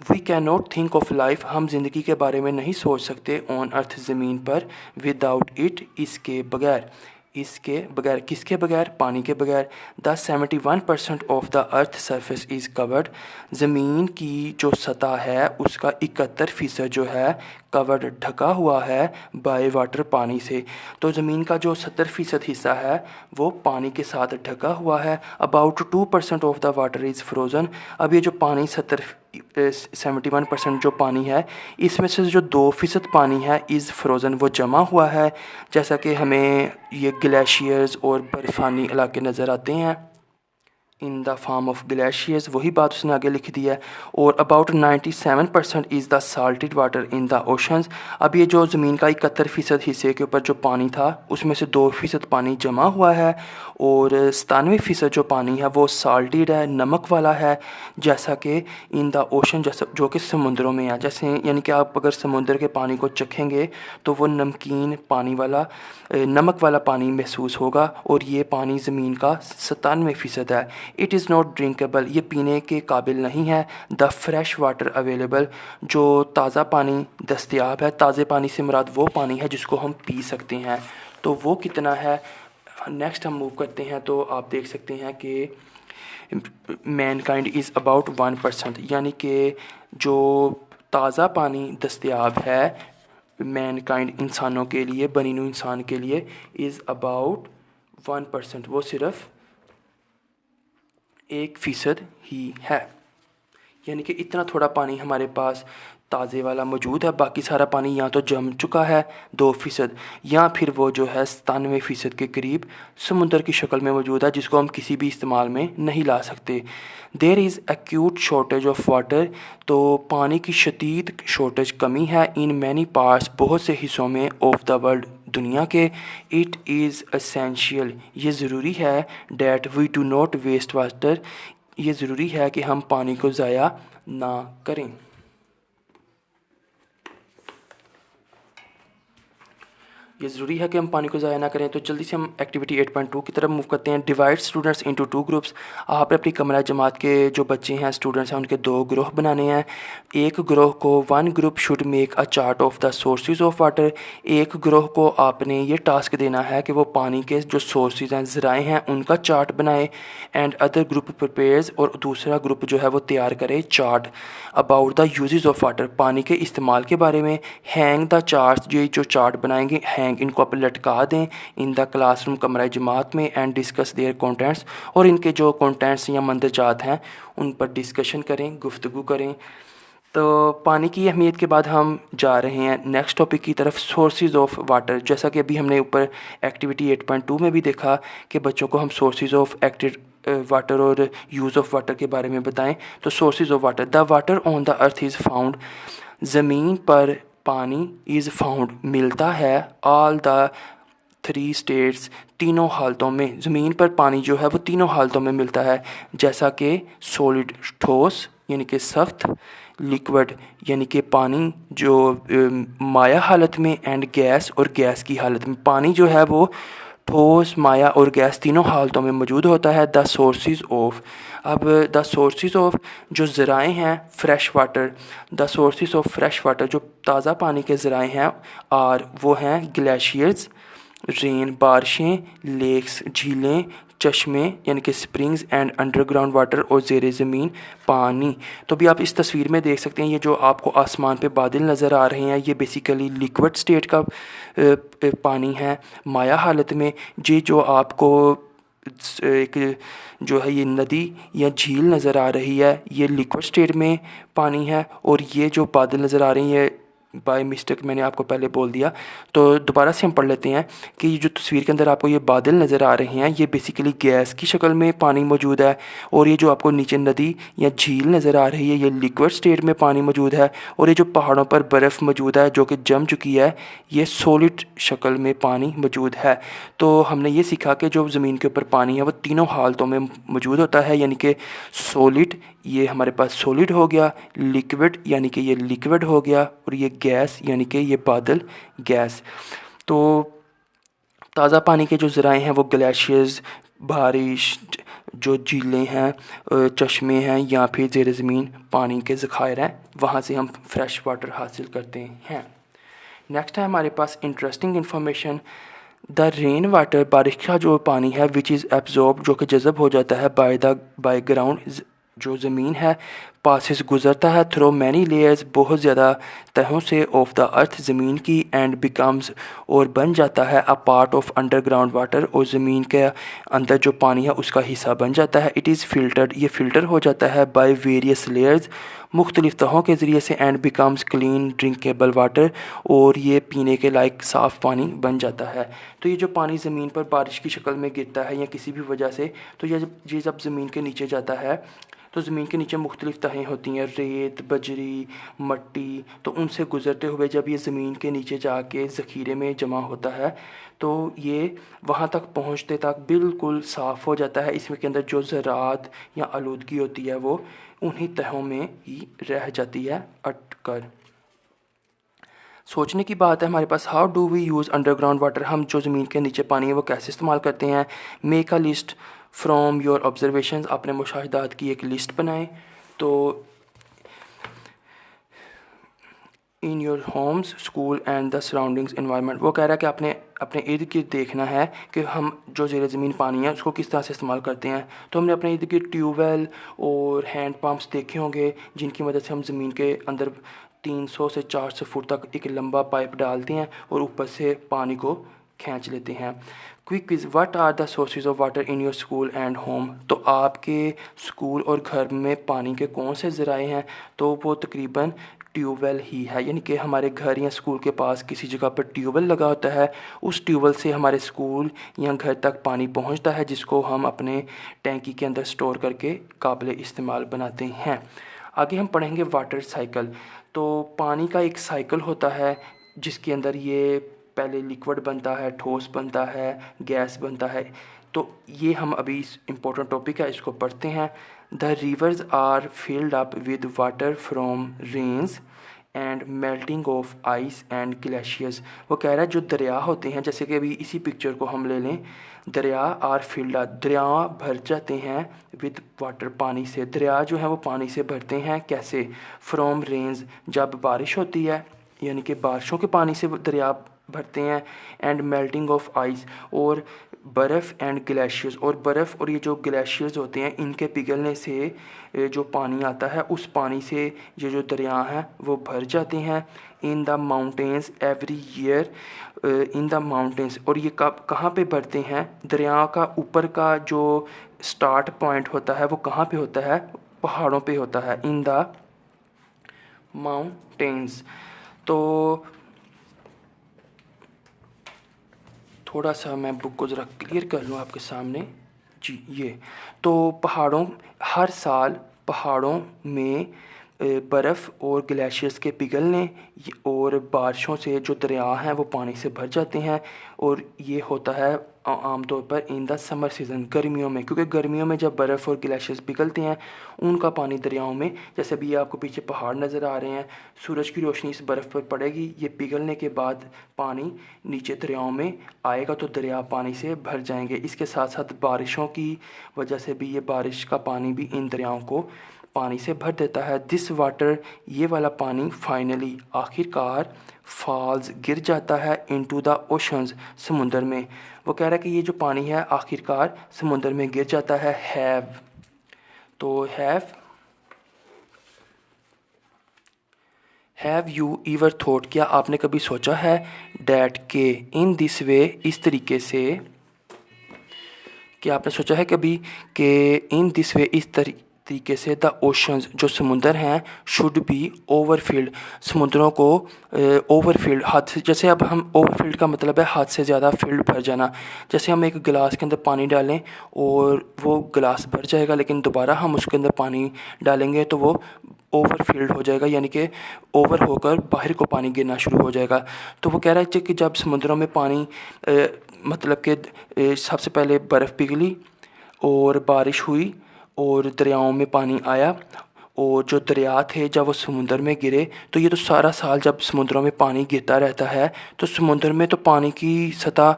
We can not think of life. हम ज़िंदगी के बारे में नहीं सोच सकते ऑन अर्थ, ज़मीन पर, विदाउट इट, इसके बगैर। इसके बगैर, किसके बगैर? पानी के बगैर। The 71% of the earth surface is covered. ज़मीन की जो सतह है उसका 71% जो है कवर्ड, ढका हुआ है, बाय वाटर, पानी से। तो ज़मीन का जो 70% हिस्सा है वो पानी के साथ ढका हुआ है। About 2% of the water is frozen. अब ये जो पानी 71% जो पानी है, इसमें से जो 2% पानी है इज़ फ्रोज़न, वो जमा हुआ है। जैसा कि हमें ये ग्लेशियर्स और बर्फ़ानी इलाके नज़र आते हैं, इन द फॉर्म ऑफ ग्लेशियर्स, वही बात उसने आगे लिख दी है। और about 97% is the salted water in the oceans. अब ये जो ज़मीन का 71% हिस्से के ऊपर जो पानी था उसमें से 2% पानी जमा हुआ है, और 97% जो पानी है वो साल्टेड है, नमक वाला है, जैसा कि इन द ओशन, जैसा जो कि समुद्रों में है। जैसे यानी कि आप अगर समुद्र के पानी को चखेंगे तो वो नमकीन पानी वाला, नमक वाला पानी महसूस होगा, और ये पानी ज़मीन का 97% है। इट इज़ नॉट ड्रिंकेबल, ये पीने के काबिल नहीं है। द फ्रेश वाटर अवेलेबल, जो ताज़ा पानी दस्तयाब है, ताज़े पानी से मुराद वो पानी है जिसको हम पी सकते हैं। तो वो कितना है? नेक्स्ट हम मूव करते हैं तो आप देख सकते हैं कि मैनकाइंड इज़ अबाउट 1%, यानी कि जो ताज़ा पानी दस्तयाब है मैनकाइंड, इंसानों के लिए, बनीनू इंसान के लिए, इज़ अबाउट 1%, वो सिर्फ 1% ही है। यानी कि इतना थोड़ा पानी हमारे पास ताज़े वाला मौजूद है, बाकी सारा पानी या तो जम चुका है 2%, या फिर वो जो है 97% के करीब समुंदर की शक्ल में मौजूद है, जिसको हम किसी भी इस्तेमाल में नहीं ला सकते। There is acute shortage of water, तो पानी की शदीद शॉर्टेज, कमी है, इन मैनी पार्ट्स, बहुत से हिस्सों में, ऑफ द वर्ल्ड, दुनिया के। इट इज़ एसेंशियल, ये ज़रूरी है, that we do not waste water, ये ज़रूरी है कि हम पानी को ज़ाया ना करें। ये ज़रूरी है कि हम पानी को ज़ाया ना करें। तो जल्दी से हम एक्टिविटी 8.2 की तरफ मूव करते हैं। Divide students into 2 groups. आपने अपनी कमरा जमात के जो बच्चे हैं, स्टूडेंट्स हैं, उनके 2 ग्रोह बनाने हैं। एक ग्रोह को, 1 group should make a chart of the sources of water. एक ग्रोह को आपने ये टास्क देना है कि वो पानी के जो सोर्सेज हैं, ज़राए हैं, उनका चार्ट बनाए। एंड अदर ग्रुप प्रिपेयर्स, और दूसरा ग्रुप जो है वो तैयार करे chart about the uses of water, पानी के इस्तेमाल के बारे में। हैंग द चार्ट, ये जो चार्ट बनाएंगे हैंग, इनको आप लटका दें इन द क्लासरूम, कमरा जमात में, एंड डिस्कस देयर कंटेंट्स, और इनके जो कंटेंट्स या मंदरजात हैं उन पर डिस्कशन करें, गुफ्तगू करें। तो पानी की अहमियत के बाद हम जा रहे हैं नेक्स्ट टॉपिक की तरफ, सोर्सेज ऑफ वाटर। जैसा कि अभी हमने ऊपर एक्टिविटी 8.2 में भी देखा कि बच्चों को हम सोर्सेज ऑफ वाटर और यूज़ ऑफ वाटर के बारे में बताएं। तो sources of water, the water on the earth is found, ज़मीन पर पानी इज़ फाउंड मिलता है, ऑल द 3 स्टेट्स, तीनों हालतों में ज़मीन पर पानी जो है वो तीनों हालतों में मिलता है, जैसा कि सॉलिड ठोस यानी कि सख्त, लिक्विड यानी कि पानी जो माया हालत में, एंड गैस और गैस की हालत में। पानी जो है वो ठोस, माया और गैस तीनों हालतों में मौजूद होता है। द सोर्सेज ऑफ, अब द सोर्सेज ऑफ जो ज़राए हैं fresh water, the sources of fresh water जो ताज़ा पानी के ज़राए हैं और वो हैं ग्लेशियर्स, रेन बारिशें, लेक्स झीलें, चश्मे यानी कि स्प्रिंग्स, एंड अंडरग्राउंड वाटर और ज़ेर ज़मीन पानी। तो भी आप इस तस्वीर में देख सकते हैं, ये जो आपको आसमान पे बादल नज़र आ रहे हैं ये बेसिकली लिक्विड स्टेट का पानी है। माया हालत में ये जो आपको एक जो है ये नदी या झील नज़र आ रही है ये लिक्विड स्टेट में पानी है, और ये जो बादल नज़र आ रही है बाय मिस्टेक मैंने आपको पहले बोल दिया, तो दोबारा से हम पढ़ लेते हैं कि ये जो तस्वीर के अंदर आपको ये बादल नज़र आ रहे हैं ये बेसिकली गैस की शक्ल में पानी मौजूद है, और ये जो आपको नीचे नदी या झील नज़र आ रही है ये लिक्विड स्टेट में पानी मौजूद है, और ये जो पहाड़ों पर बर्फ़ मौजूद है जो कि जम चुकी है ये सॉलिड शक्ल में पानी मौजूद है। तो हमने ये सीखा कि जो ज़मीन के ऊपर पानी है वो तीनों हालतों में मौजूद होता है, यानी कि सॉलिड ये हमारे पास सॉलिड हो गया, लिक्विड यानी कि ये लिक्विड हो गया, और ये गैस यानी कि ये बादल गैस। तो ताज़ा पानी के जो ज़राए हैं वो ग्लेशियर्स, बारिश, जो झीलें हैं, चश्मे हैं, या फिर ज़ेर ज़मीन पानी के ज़खायर हैं, वहाँ से हम फ्रेश वाटर हासिल करते हैं। नेक्स्ट है हमारे पास interesting information, the rain water बारिश का जो पानी है विच इज़ एब्जॉर्ब जो कि जज़ब हो जाता है बाय ग्राउंड जो ज़मीन है, पासिस गुज़रता है थ्रो मैनी लेयर्स बहुत ज़्यादा तहों से ऑफ द अर्थ ज़मीन की, एंड बिकम्स और बन जाता है a part of underground water और ज़मीन के अंदर जो पानी है उसका हिस्सा बन जाता है। इट इज़ फिल्टर्ड ये फ़िल्टर हो जाता है बाय वेरियस लेयर्स मुख्तलिफ़ तहों के ज़रिए से, and becomes clean drinkable water और ये पीने के लायक साफ़ पानी बन जाता है। तो ये जो पानी ज़मीन पर बारिश की शक्ल में गिरता है या किसी भी वजह से, तो ये जब ज़मीन के नीचे जाता है तो ज़मीन के नीचे मुख्तलिफ़ तहें होती हैं, रेत, बजरी, मट्टी, तो उनसे गुज़रते हुए जब ये ज़मीन के नीचे जाके ज़ख़ीरे में जमा होता है तो ये वहाँ तक पहुँचते तक बिल्कुल साफ़ हो जाता है। इसमें के अंदर जो ज़रात या आलूदगी होती है वो उन्हीं तहों में ही रह जाती है अटकर। सोचने की बात है हमारे पास, how do we use underground water, हम जो ज़मीन के नीचे पानी है वो कैसे इस्तेमाल करते हैं। Make a list from your observations, अपने मुशाहिदात की एक लिस्ट बनाएं। तो in your homes, school and the surroundings environment, वो कह रहा है कि आपने अपने इर्द गिर्द देखना है कि हम जो ज़ेर ज़मीन पानी है उसको किस तरह से इस्तेमाल करते हैं। तो हमने अपने इर्द गिर्द ट्यूबवेल और हैंड पम्प्स देखे होंगे जिनकी मदद से हम ज़मीन के अंदर 300 से 400 फुट तक एक लंबा पाइप डालते हैं और ऊपर से पानी को खींच लेते हैं। Quick quiz, what are the sources of water in your school and home, तो आपके स्कूल और घर में पानी के कौन से ज़राए हैं, तो वो तकरीबन ट्यूबवेल ही है, यानी कि हमारे घर या स्कूल के पास किसी जगह पर ट्यूबवेल लगा होता है, उस ट्यूबवेल से हमारे स्कूल या घर तक पानी पहुंचता है जिसको हम अपने टैंकी के अंदर स्टोर करके काबिल इस्तेमाल बनाते हैं। आगे हम पढ़ेंगे वाटर साइकिल, तो पानी का एक साइकिल होता है जिसके अंदर ये पहले लिक्विड बनता है, ठोस बनता है, गैस बनता है। तो ये हम अभी इम्पोर्टेंट टॉपिक है इसको पढ़ते हैं। The rivers are filled up with water from rains and melting of ice and glaciers, वो कह रहा है जो दरिया होते हैं, जैसे कि अभी इसी पिक्चर को हम ले लें, दरिया आर फील्ड, दरिया भर जाते हैं विद वाटर पानी से, दरिया जो है वो पानी से भरते हैं कैसे, फ्रॉम रेन्स जब बारिश होती है यानी कि बारिशों के पानी से दरिया भरते हैं। एंड मेल्टिंग ऑफ आइस, और बर्फ़ एंड ग्लेशियर्स, और बर्फ़ और ये जो ग्लेशियर्स होते हैं इनके पिघलने से जो पानी आता है उस पानी से ये जो दरिया हैं वो भर जाते हैं। In the mountains every year, in the mountains, और ये कब कहाँ पे भरते हैं? दरिया का ऊपर का जो स्टार्ट पॉइंट होता है वो कहाँ पे होता है? पहाड़ों पे होता है, इन द माउंटेन्स। तो थोड़ा सा मैं बुक को ज़रा क्लियर कर लूँ आपके सामने। जी, ये तो पहाड़ों, हर साल पहाड़ों में बर्फ़ और ग्लेशियर्स के पिघलने और बारिशों से जो दरिया हैं वो पानी से भर जाते हैं। और ये होता है आम तौर पर इन द समर सीज़न, गर्मियों में, क्योंकि गर्मियों में जब बर्फ़ और ग्लेशियर्स पिघलते हैं उनका पानी दरियाओं में, जैसे अभी आपको पीछे पहाड़ नज़र आ रहे हैं, सूरज की रोशनी इस बर्फ़ पर पड़ेगी, ये पिघलने के बाद पानी नीचे दरियाओं में आएगा तो दरिया पानी से भर जाएंगे। इसके साथ साथ बारिशों की वजह से भी ये बारिश का पानी भी इन दरियाओं को पानी से भर देता है। दिस वाटर, ये वाला पानी, फाइनली आखिरकार फॉल्स, गिर जाता है इनटू द ओशंस, समुंदर में। वो कह रहा है कि ये जो पानी है आखिरकार समुंदर में गिर जाता है। हैव यू ईवर थॉट, क्या आपने कभी सोचा है? डैट के इन दिस वे, इस तरीके से, क्या आपने सोचा है कभी कि इन दिस वे, इस तरीके से, द ओशंस, जो समुंदर हैं, शुड बी ओवरफिल्ड, समुद्रों को ओवरफिल्ड, हद से, जैसे अब हम ओवरफिल्ड का मतलब है हद से ज़्यादा फील्ड भर जाना। जैसे हम एक गिलास के अंदर पानी डालें और वो गिलास भर जाएगा, लेकिन दोबारा हम उसके अंदर पानी डालेंगे तो वो ओवरफिल्ड हो जाएगा, यानी कि ओवर होकर बाहर को पानी गिरना शुरू हो जाएगा। तो वो कह रहा है कि जब समुद्रों में पानी मतलब कि सबसे पहले बर्फ़ पिघली और बारिश हुई और दरियाओं में पानी आया, और जो दरिया थे जब वो समुंदर में गिरे तो ये तो सारा साल जब समुद्रों में पानी गिरता रहता है तो समुंदर में तो पानी की सतह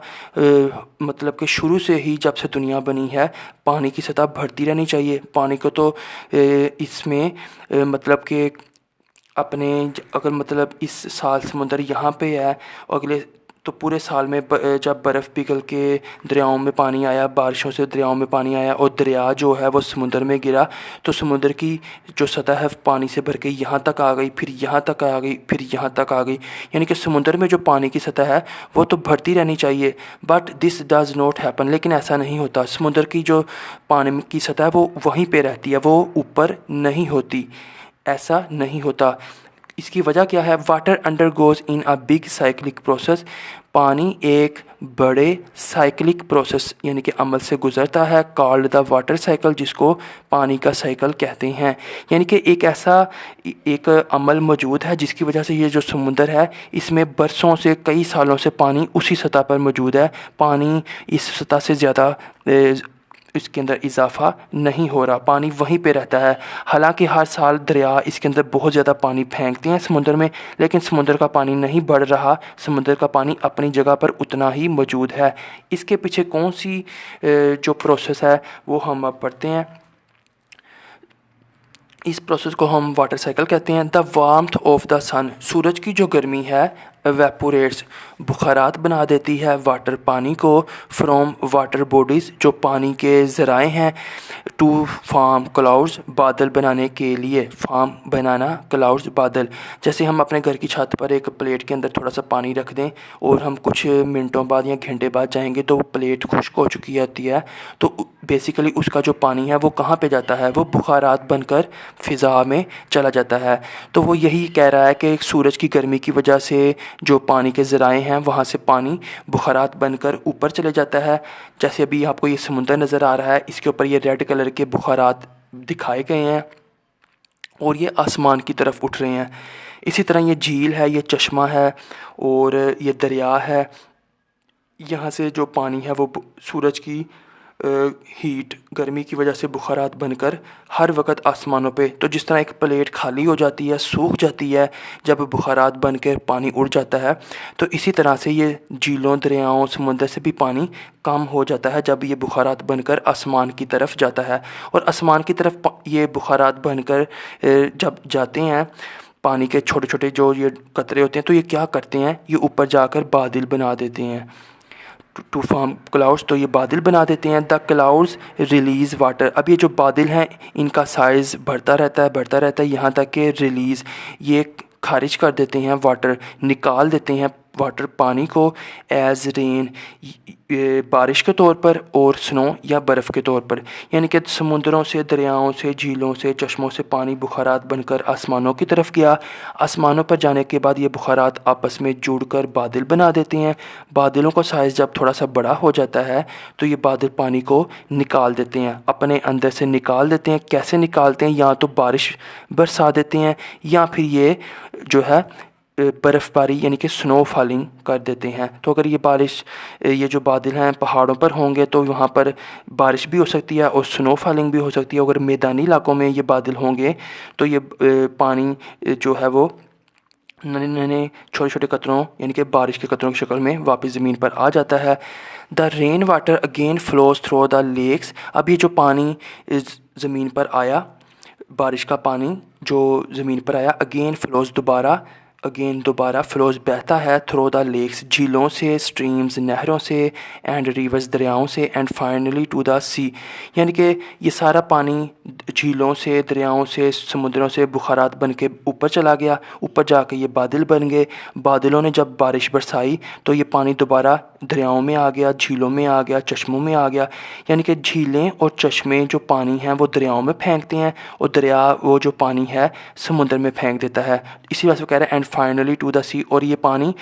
मतलब कि शुरू से ही जब से दुनिया बनी है पानी की सतह बढ़ती रहनी चाहिए। पानी को तो इसमें मतलब कि अपने अगर मतलब इस साल समुंदर यहाँ पे है, अगले तो पूरे साल में जब बर्फ़ पिघल के दरियाओं में पानी आया, बारिशों से दरियाओं में पानी आया और दरिया जो है वो समुंदर में गिरा तो समुंदर की जो सतह है पानी से भर के यहाँ तक आ गई, फिर यहाँ तक आ गई, फिर यहाँ तक आ गई। यानी कि समुंदर में जो पानी की सतह है वो तो बढ़ती रहनी चाहिए, but this does not happen, लेकिन ऐसा नहीं होता। समुंदर की जो पानी की सतह है वो वहीं पर रहती है, वो ऊपर नहीं होती, ऐसा नहीं होता। इसकी वजह क्या है? Water under goes in a big cyclic process, पानी एक बड़े साइक्लिक प्रोसेस यानी कि अमल से गुज़रता है, कॉल्ड द वाटर साइकिल, जिसको पानी का साइकिल कहते हैं। यानी कि एक ऐसा एक अमल मौजूद है जिसकी वजह से ये जो समुंदर है इसमें बरसों से, कई सालों से पानी उसी सतह पर मौजूद है, पानी इस सतह से ज़्यादा इसके अंदर इजाफ़ा नहीं हो रहा, पानी वहीं पे रहता है। हालांकि हर साल दरिया इसके अंदर बहुत ज़्यादा पानी फेंकते हैं समुंदर में, लेकिन समुंदर का पानी नहीं बढ़ रहा, समुंदर का पानी अपनी जगह पर उतना ही मौजूद है। इसके पीछे कौन सी जो प्रोसेस है वो हम अब पढ़ते हैं। इस प्रोसेस को हम वाटर साइकिल कहते हैं। द वार्मथ ऑफ द सन, सूरज की जो गर्मी है, एवेपोरेट्स, बुखारात बना देती है वाटर, पानी को, फ्रॉम वाटर बॉडीज़, जो पानी के ज़राए हैं, टू फॉर्म क्लाउड्स, बादल बनाने के लिए, फॉर्म बनाना, क्लाउड्स बादल। जैसे हम अपने घर की छत पर एक प्लेट के अंदर थोड़ा सा पानी रख दें और हम कुछ मिनटों बाद या घंटे बाद जाएंगे तो वो प्लेट खुश्क हो चुकी होती है, तो बेसिकली उसका जो पानी है वो कहाँ पे जाता है? वो बुखारात बनकर फ़िज़ा में चला जाता है। तो वो यही कह रहा है कि सूरज की गर्मी की वजह से जो पानी के ज़राए हैं वहाँ से पानी बुखारात बनकर ऊपर चले जाता है। जैसे अभी आपको ये समुंदर नज़र आ रहा है, इसके ऊपर ये रेड कलर के बुखारात दिखाए गए हैं और ये आसमान की तरफ उठ रहे हैं। इसी तरह ये झील है, ये चश्मा है और ये दरिया है। यहाँ से जो पानी है वो सूरज की हीट, गर्मी की वजह से बुखारात बनकर हर वक्त आसमानों पे, तो जिस तरह एक प्लेट खाली हो जाती है, सूख जाती है जब बुखारात बनकर पानी उड़ जाता है, तो इसी तरह से ये झीलों, दरियाओं, समुंदर से भी पानी कम हो जाता है जब ये बुखारात बनकर आसमान की तरफ जाता है। और आसमान की तरफ ये बुखारात बनकर जब जाते हैं पानी के छोटे छोटे जो ये कतरे होते हैं, तो ये क्या करते हैं, ये ऊपर जाकर बादल बना देते हैं, टू फॉर्म क्लाउड्स। तो ये बादल बना देते हैं। The clouds release water. अब ये जो बादल हैं इनका साइज़ बढ़ता रहता है यहाँ तक कि रिलीज़, ये खारिज कर देते हैं वाटर, निकाल देते हैं वाटर, पानी को, एज रेन, बारिश के तौर पर, और स्नो या बर्फ़ के तौर पर। यानी कि समुद्रों से, दरियाओं से, झीलों से, चश्मों से पानी बुखारात बनकर आसमानों की तरफ गया। आसमानों पर जाने के बाद ये बुखारात आपस में जुड़कर बादल बना देते हैं। बादलों का साइज़ जब थोड़ा सा बड़ा हो जाता है तो ये बादल पानी को निकाल देते हैं, अपने अंदर से निकाल देते हैं। कैसे निकालते हैं, या तो बारिश बरसा देते हैं, या फिर ये जो है बर्फ़बारी यानी कि स्नो फॉलिंग कर देते हैं। तो अगर ये जो बादल हैं पहाड़ों पर होंगे तो वहाँ पर बारिश भी हो सकती है और स्नो फॉलिंग भी हो सकती है। अगर मैदानी इलाकों में ये बादल होंगे तो ये पानी जो है वो नन्हे नन्हे छोटे छोटे कतरों यानी कि बारिश के कतरों की शक्ल में वापस ज़मीन पर आ जाता है। The rain water again flows through the lakes. अब ये जो पानी ज़मीन पर आया, बारिश का पानी जो ज़मीन पर आया, अगेन फ्लोज दोबारा फ्लोज बहता है, थ्रू द लेक्स, झीलों से, स्ट्रीम्स नहरों से, एंड रिवर्स दरियाओं से, एंड फाइनली टू द सी। यानी कि ये सारा पानी झीलों से, दरियाओं से, समुद्रों से बुखारात बन के ऊपर चला गया। ऊपर जाके ये बादल बन गए। बादलों ने जब बारिश बरसाई तो ये पानी दोबारा दरियाओं में आ गया, झीलों में आ गया, चश्मों में आ गया। यानी कि झीलें और चश्मे जो पानी हैं वो दरियाओं में फेंकते हैं, और दरिया वो जो पानी है समुद्र में फेंक देता है। इसी वजह से कह रहे हैं एंड फाइनली टू द सी, और ये पानी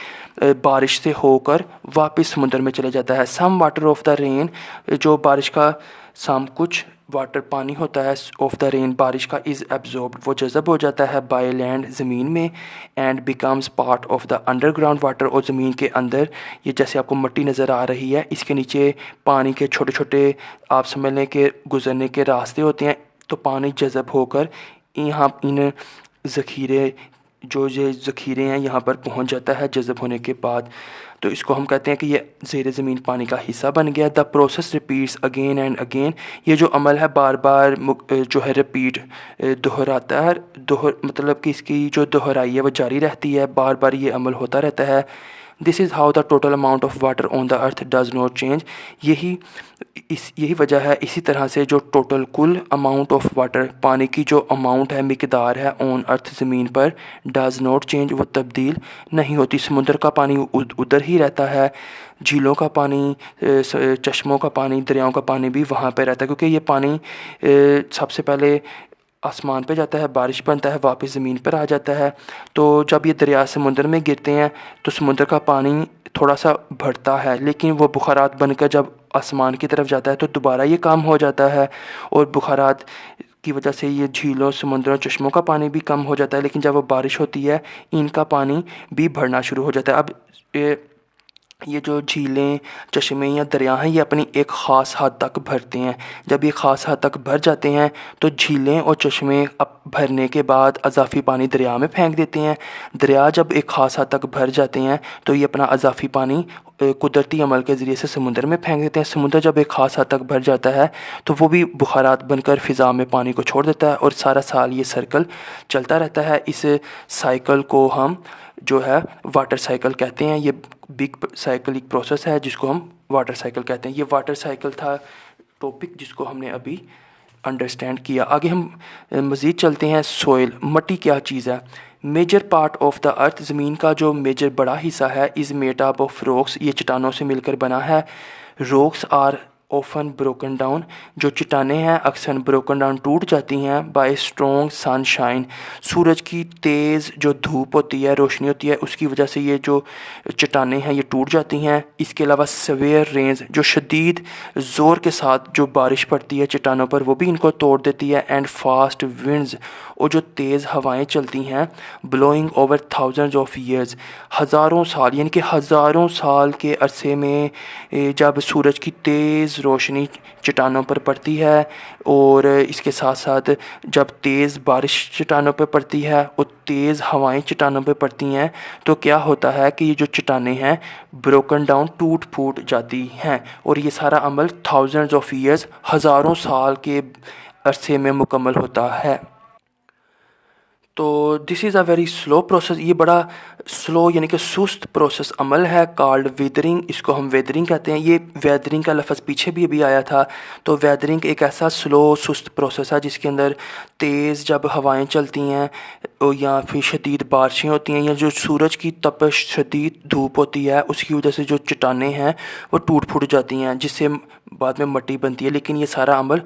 बारिश से होकर वापस समुद्र में चले जाता है। Some water of the rain, जो बारिश का सम कुछ वाटर पानी होता है ऑफ द रेन बारिश का, इज़ एब्जॉर्ब्ड, वो जज़ब हो जाता है, बाय लैंड ज़मीन में, and becomes part of the underground water, और ज़मीन के अंदर ये जैसे आपको मिट्टी नज़र आ रही है, इसके नीचे पानी के छोटे छोटे आप समझ लें कि गुज़रने के रास्ते होते हैं। तो पानी जज़ब होकर यहाँ इन ज़ख़ीरे जो ये ज़ख़ीरे हैं यहाँ पर पहुँच जाता है जज़ब होने के बाद। तो इसको हम कहते हैं कि ये ज़ेर ज़मीन पानी का हिस्सा बन गया। The process repeats again and again, ये जो अमल है बार बार जो है रिपीट दोहराता है, मतलब कि इसकी जो दोहराई है वो जारी रहती है, बार बार ये अमल होता रहता है। This is how the total amount of water on the earth does not change. यही वजह है, इसी तरह से जो टोटल कुल अमाउंट ऑफ वाटर, पानी की जो अमाउंट है, मिकदार है ऑन अर्थ ज़मीन पर, डज़ नॉट चेंज, वो तब्दील नहीं होती। समुद्र का पानी उधर ही रहता है, झीलों का पानी, चश्मों का पानी, दरियाओं का पानी भी वहाँ पर रहता है, क्योंकि ये पानी सबसे पहले आसमान पे जाता है, बारिश बनता है, वापस ज़मीन पर आ जाता है। तो जब ये दरिया समुद्र में गिरते हैं तो समुद्र का पानी थोड़ा सा बढ़ता है, लेकिन वो बुखारात बनकर जब आसमान की तरफ जाता है तो दोबारा ये कम हो जाता है, और बुखारात की वजह से ये झीलों, समुद्रों, चश्मों का पानी भी कम हो जाता है। लेकिन जब वो बारिश होती है इनका पानी भी बढ़ना शुरू हो जाता है। अब ये जो झीलें, चश्मे या दरिया हैं ये अपनी एक ख़ास हद तक भरते हैं। जब ये ख़ास हद तक भर जाते हैं तो झीलें और चश्मे अब भरने के बाद अज़ाफ़ी पानी दरिया में फेंक देते हैं। दरिया जब एक ख़ास हद तक भर जाते हैं तो ये अपना अज़ाफ़ी पानी कुदरती अमल के ज़रिए से समुद्र में फेंक देते हैं। समुद्र जब एक ख़ास हद तक भर जाता है तो वो भी बुखारात बनकर फ़िज़ा में पानी को छोड़ देता है, और सारा साल ये सर्कल चलता रहता है। इस साइकिल को हम जो है वाटर साइकिल कहते हैं। ये बिग साइकिलिक प्रोसेस है जिसको हम वाटर साइकिल कहते हैं। ये वाटर साइकिल था टॉपिक जिसको हमने अभी अंडरस्टैंड किया। आगे हम मज़ीद चलते हैं। सोइल, मिट्टी क्या चीज़ है? Major part of the earth, ज़मीन का जो मेजर बड़ा हिस्सा है, is made up of rocks, ये चट्टानों से मिलकर बना है। Rocks are often broken down, जो चट्टानें हैं अक्सर ब्रोकन डाउन टूट जाती हैं बाय स्ट्रॉन्ग सनशाइन, सूरज की तेज़ जो धूप होती है, रोशनी होती है, उसकी वजह से ये जो चट्टानें हैं ये टूट जाती हैं। इसके अलावा सवेयर रेंज, जो शदीद ज़ोर के साथ जो बारिश पड़ती है चट्टानों पर, वो भी इनको तोड़ देती है। एंड फास्ट विंड्स, और जो तेज़ हवाएं चलती हैं, blowing over thousands of years, हज़ारों साल यानी कि हज़ारों साल के अरसे में जब सूरज की तेज़ रोशनी चट्टानों पर पड़ती है, और इसके साथ साथ जब तेज़ बारिश चट्टानों पर पड़ती है और तेज़ हवाएं चट्टानों पर पड़ती हैं, तो क्या होता है कि ये जो चट्टानें हैं ब्रोकन डाउन, टूट फूट जाती हैं। और ये सारा अमल थाउजेंड्स ऑफ ईयर्स, हज़ारों साल के अरसे में मुकम्मल होता है। तो this is a very slow process, ये बड़ा स्लो यानी कि सुस्त प्रोसेस अमल है कॉल्ड वेदरिंग, इसको हम वेदरिंग कहते हैं। ये वेदरिंग का लफ्ज़ पीछे भी अभी आया था। तो वेदरिंग एक ऐसा स्लो सुस्त प्रोसेस है जिसके अंदर तेज़ जब हवाएं चलती हैं या फिर शदीद बारिशें होती हैं या जो सूरज की तपश शदीद धूप होती है उसकी वजह से जो चट्टानें हैं वो टूट फूट जाती हैं जिससे बाद में मिट्टी बनती है। लेकिन ये सारा अमल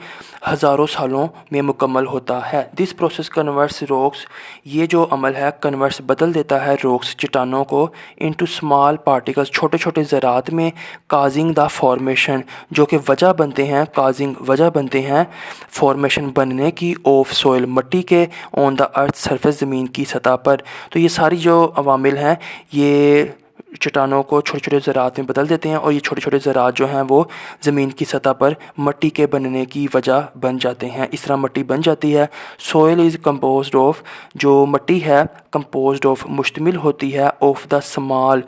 हज़ारों सालों में मुकम्मल होता है। दिस प्रोसेस कन्वर्ट्स रॉक्स, ये जो अमल है कन्वर्ट्स बदल देता है रॉक्स चट्टानों को इनटू स्मॉल पार्टिकल्स, छोटे छोटे ज़रात में, काजिंग द फॉर्मेशन, जो कि वजह बनते हैं, काजिंग वजह बनते हैं फॉर्मेशन बनने की ऑफ सॉइल, मिट्टी के, ऑन द अर्थ सरफेस, ज़मीन की सतह पर। तो ये सारी जो अवामिल हैं ये चट्टानों को छोटे छोटे ज़रात में बदल देते हैं और ये छोटे छोटे ज़रात जो हैं वो ज़मीन की सतह पर मिट्टी के बनने की वजह बन जाते हैं। इस तरह मिट्टी बन जाती है। सोइल इज़ कंपोज्ड ऑफ, जो मिट्टी है कंपोज्ड ऑफ मुश्तमिल होती है ऑफ द स्मॉल,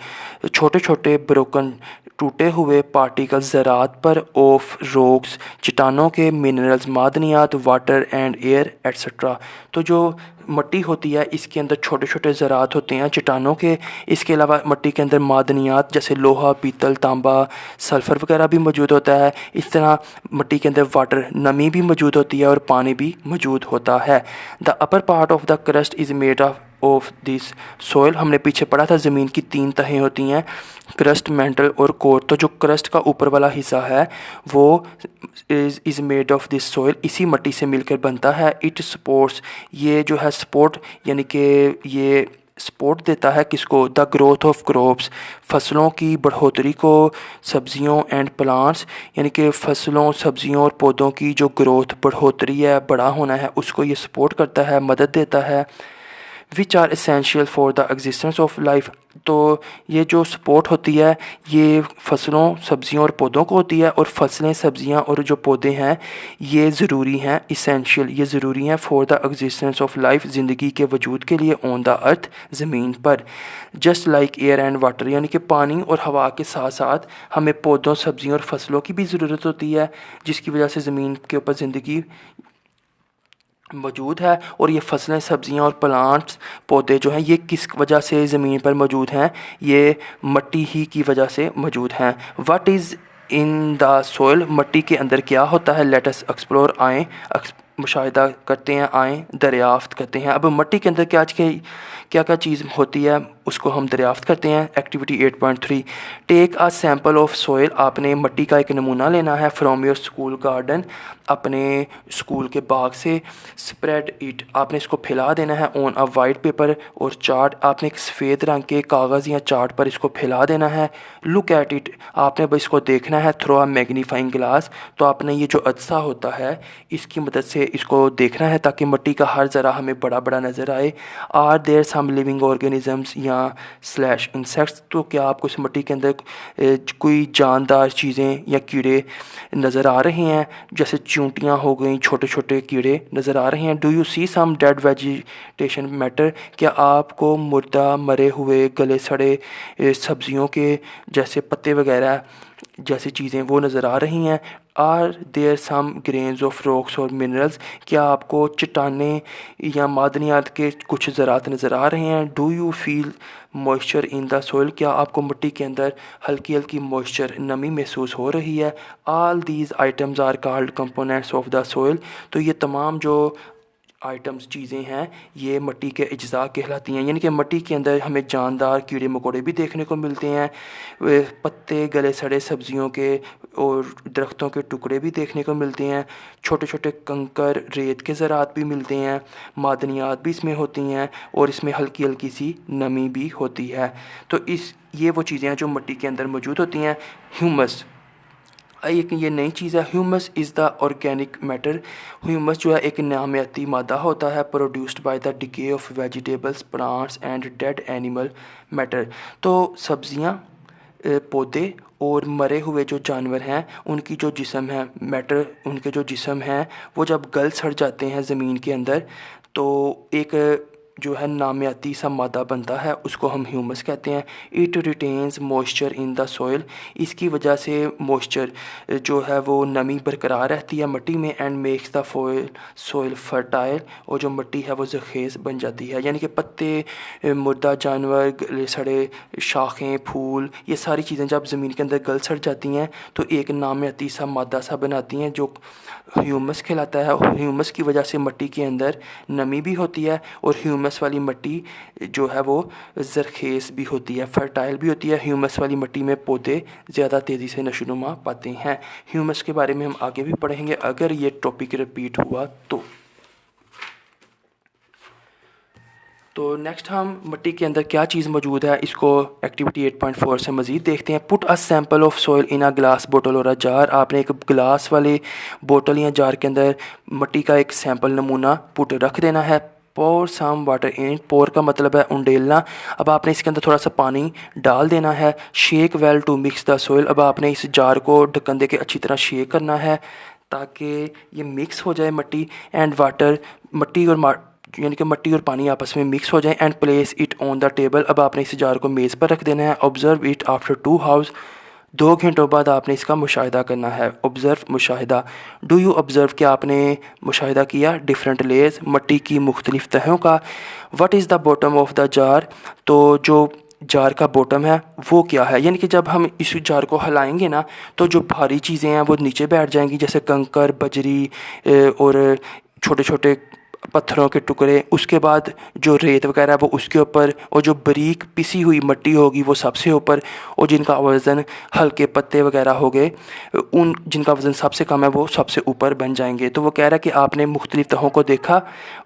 छोटे छोटे ब्रोकन टूटे हुए पार्टिकल्स ज़रात पर, ऑफ रॉक्स चट्टानों के, मिनरल्स मादनियात, वाटर एंड एयर एट्सट्रा। तो जो मिट्टी होती है इसके अंदर छोटे छोटे ज़रात होते हैं चट्टानों के। इसके अलावा मिट्टी के अंदर मादनियात जैसे लोहा, पीतल, तांबा, सल्फ़र वगैरह भी मौजूद होता है। इस तरह मिट्टी के अंदर वाटर, नमी भी मौजूद होती है और पानी भी मौजूद होता है। The upper part of the crust is made of this soil, हमने पीछे पढ़ा था ज़मीन की 3 तहें होती हैं, क्रस्ट, मेंटल और कोर। तो जो क्रस्ट का ऊपर वाला हिस्सा है वो is made of this soil, इसी मिट्टी से मिलकर बनता है। इट सपोर्ट्स, ये जो है सपोर्ट यानी कि ये सपोर्ट देता है किसको, द ग्रोथ ऑफ क्रॉप्स, फसलों की बढ़ोतरी को, सब्जियों एंड प्लांट्स, यानी कि फसलों, सब्जियों और पौधों की जो ग्रोथ बढ़ोतरी है, बड़ा होना है, उसको ये सपोर्ट करता है, मदद देता है। Which are essential for the existence of life, तो ये जो सपोर्ट होती है ये फसलों, सब्जियों और पौधों को होती है, और फसलें, सब्जियां और जो पौधे हैं ये ज़रूरी हैं, इसेंशियल, ये ज़रूरी हैं for the existence of life, ज़िंदगी के वजूद के लिए, ऑन द अर्थ, ज़मीन पर। Just like air and water, यानी कि पानी और हवा के साथ साथ हमें पौधों, सब्जियों और फसलों की भी ज़रूरत होती है जिसकी वजह से ज़मीन के ऊपर ज़िंदगी मौजूद है। और ये फसलें, सब्जियां और प्लांट्स, पौधे जो हैं ये किस वजह से ज़मीन पर मौजूद हैं, ये मिट्टी ही की वजह से मौजूद हैं। What is in the soil, मिट्टी के अंदर क्या होता है, लेट अस एक्सप्लोर, आएँ मुशाहिदा करते हैं, आएँ दरियाफ़्त करते हैं। अब मिट्टी के अंदर क्या क्या चीज़ होती है उसको हम दरियाफ़्त करते हैं। Activity 8.3, take a sample of soil, आपने मिट्टी का एक नमूना लेना है फ्रॉम योर स्कूल गार्डन, अपने स्कूल के बाग से। स्प्रेड इट, आपने इसको फैला देना है ऑन अ वाइट पेपर और चार्ट, आपने एक सफ़ेद रंग के कागज़ या चार्ट पर इसको फैला देना है। लुक एट इट, आपने बस इसको देखना है थ्रू अ मैग्नीफाइंग ग्लास, तो आपने ये जो अज्जा होता है इसकी मदद से इसको देखना है ताकि मिट्टी का हर ज़रा हमें बड़ा बड़ा नज़र आए। Are there some living organisms या स्लैश इंसेक्ट्स, तो क्या आपको इस मिट्टी के अंदर कोई जानदार चीज़ें या कीड़े नज़र आ रहे हैं, जैसे चींटियाँ हो गई, छोटे छोटे कीड़े नज़र आ रहे हैं। Do you see some dead vegetation matter, क्या आपको मुर्दा, मरे हुए, गले सड़े सब्जियों के जैसे पत्ते वगैरह जैसी चीज़ें वो नज़र आ रही हैं। Are there some grains of rocks और मिनरल्स, क्या आपको चट्टानें या मादनियात के कुछ ज़रात नज़र आ रहे हैं। Do you feel moisture in the soil, क्या आपको मिट्टी के अंदर हल्की हल्की मॉइस्चर, नमी महसूस हो रही है। All these items are called components of the soil, तो ये तमाम जो आइटम्स, चीज़ें हैं, ये मिट्टी के अज्जा कहलाती हैं। यानी कि मिट्टी के अंदर हमें जानदार कीड़े मकोड़े भी देखने को मिलते हैं, पत्ते, गले सड़े सब्जियों के और दरख्तों के टुकड़े भी देखने को मिलते हैं, छोटे छोटे कंकर, रेत के ज़रात भी मिलते हैं, मादनियात भी इसमें होती हैं और इसमें हल्की हल्की सी नमी भी होती है। तो ये वो चीज़ें हैं जो मिट्टी के अंदर मौजूद होती हैं। ह्यूमस, एक ये नई चीज़ है। Humus is the organic matter, humus जो है एक नामियाती मादा होता है, produced by the decay of vegetables, plants and dead animal matter. तो सब्जियां, पौधे और मरे हुए जो जानवर हैं उनकी जो जिस्म है, मैटर, उनके जो जिस्म हैं वो जब गल सड़ जाते हैं ज़मीन के अंदर, तो एक जो है नामियाती सा मादा बनता है उसको हम ह्यूमस कहते हैं। It retains moisture in the soil, इसकी वजह से मॉइस्चर जो है वो नमी बरकरार रहती है मिट्टी में। And makes the soil fertile, और जो मिट्टी है वो ज़ख़ीज़ बन जाती है। यानी कि पत्ते, मुर्दा जानवर, सड़े शाखें, फूल, ये सारी चीज़ें जब ज़मीन के अंदर गल सड़ जाती हैं तो एक नामियाती सा मादा सा बनाती हैं जो ह्यूमस कहलाता है। ह्यूमस की वजह से मिट्टी के अंदर नमी भी होती है और ह्यूमस वाली मिट्टी जो है वो ज़रखेज़ भी होती है, फर्टाइल भी होती है। ह्यूमस वाली मिट्टी में पौधे ज़्यादा तेज़ी से नशोनुमा पाते हैं। ह्यूमस के बारे में हम आगे भी पढ़ेंगे अगर ये टॉपिक रिपीट हुआ तो नेक्स्ट हम मिट्टी के अंदर क्या चीज़ मौजूद है इसको एक्टिविटी 8.4 से मज़ीद देखते हैं। Put a sample of soil in a glass बोतल और अ जार, आपने एक गिलास वाले बोतल या जार के अंदर मिट्टी का एक सैम्पल नमूना पुट रख देना है। पोर सम वाटर इन, पोर का मतलब है उंडेलना। अब आपने इसके अंदर थोड़ा सा पानी डाल देना है। Shake well to mix the soil, अब आपने इस जार को ढक्कन दे के अच्छी तरह शेक करना है ताकि ये मिक्स हो जाए मिट्टी एंड वाटर, मिट्टी और पानी आपस में मिक्स हो जाए। And place it on the table, अब आपने इस जार को मेज़ पर रख देना है। ऑब्ज़र्व इट आफ्टर 2 आवर्स, 2 घंटों बाद आपने इसका मुशाहिदा करना है। ऑब्ज़र्व मुशाहिदा, डू यू ऑब्ज़र्व, क्या आपने मुशाहिदा किया डिफरेंट लेयर्स, मिट्टी की मुख्तलिफ तहों का। What is the bottom of the jar, तो जो जार का बॉटम है वो क्या है, यानी कि जब हम इस जार को हिलाएंगे ना तो जो भारी चीज़ें हैं वो नीचे बैठ जाएंगी, जैसे कंकर, बजरी और छोटे छोटे पत्थरों के टुकड़े। उसके बाद जो रेत वगैरह वो उसके ऊपर, और जो बारीक पिसी हुई मिट्टी होगी वो सबसे ऊपर, और जिनका वज़न हल्के पत्ते वगैरह हो गए उन जिनका वज़न सबसे कम है वो सबसे ऊपर बन जाएंगे। तो वो कह रहा है कि आपने मुख्तलिफ तहों को देखा।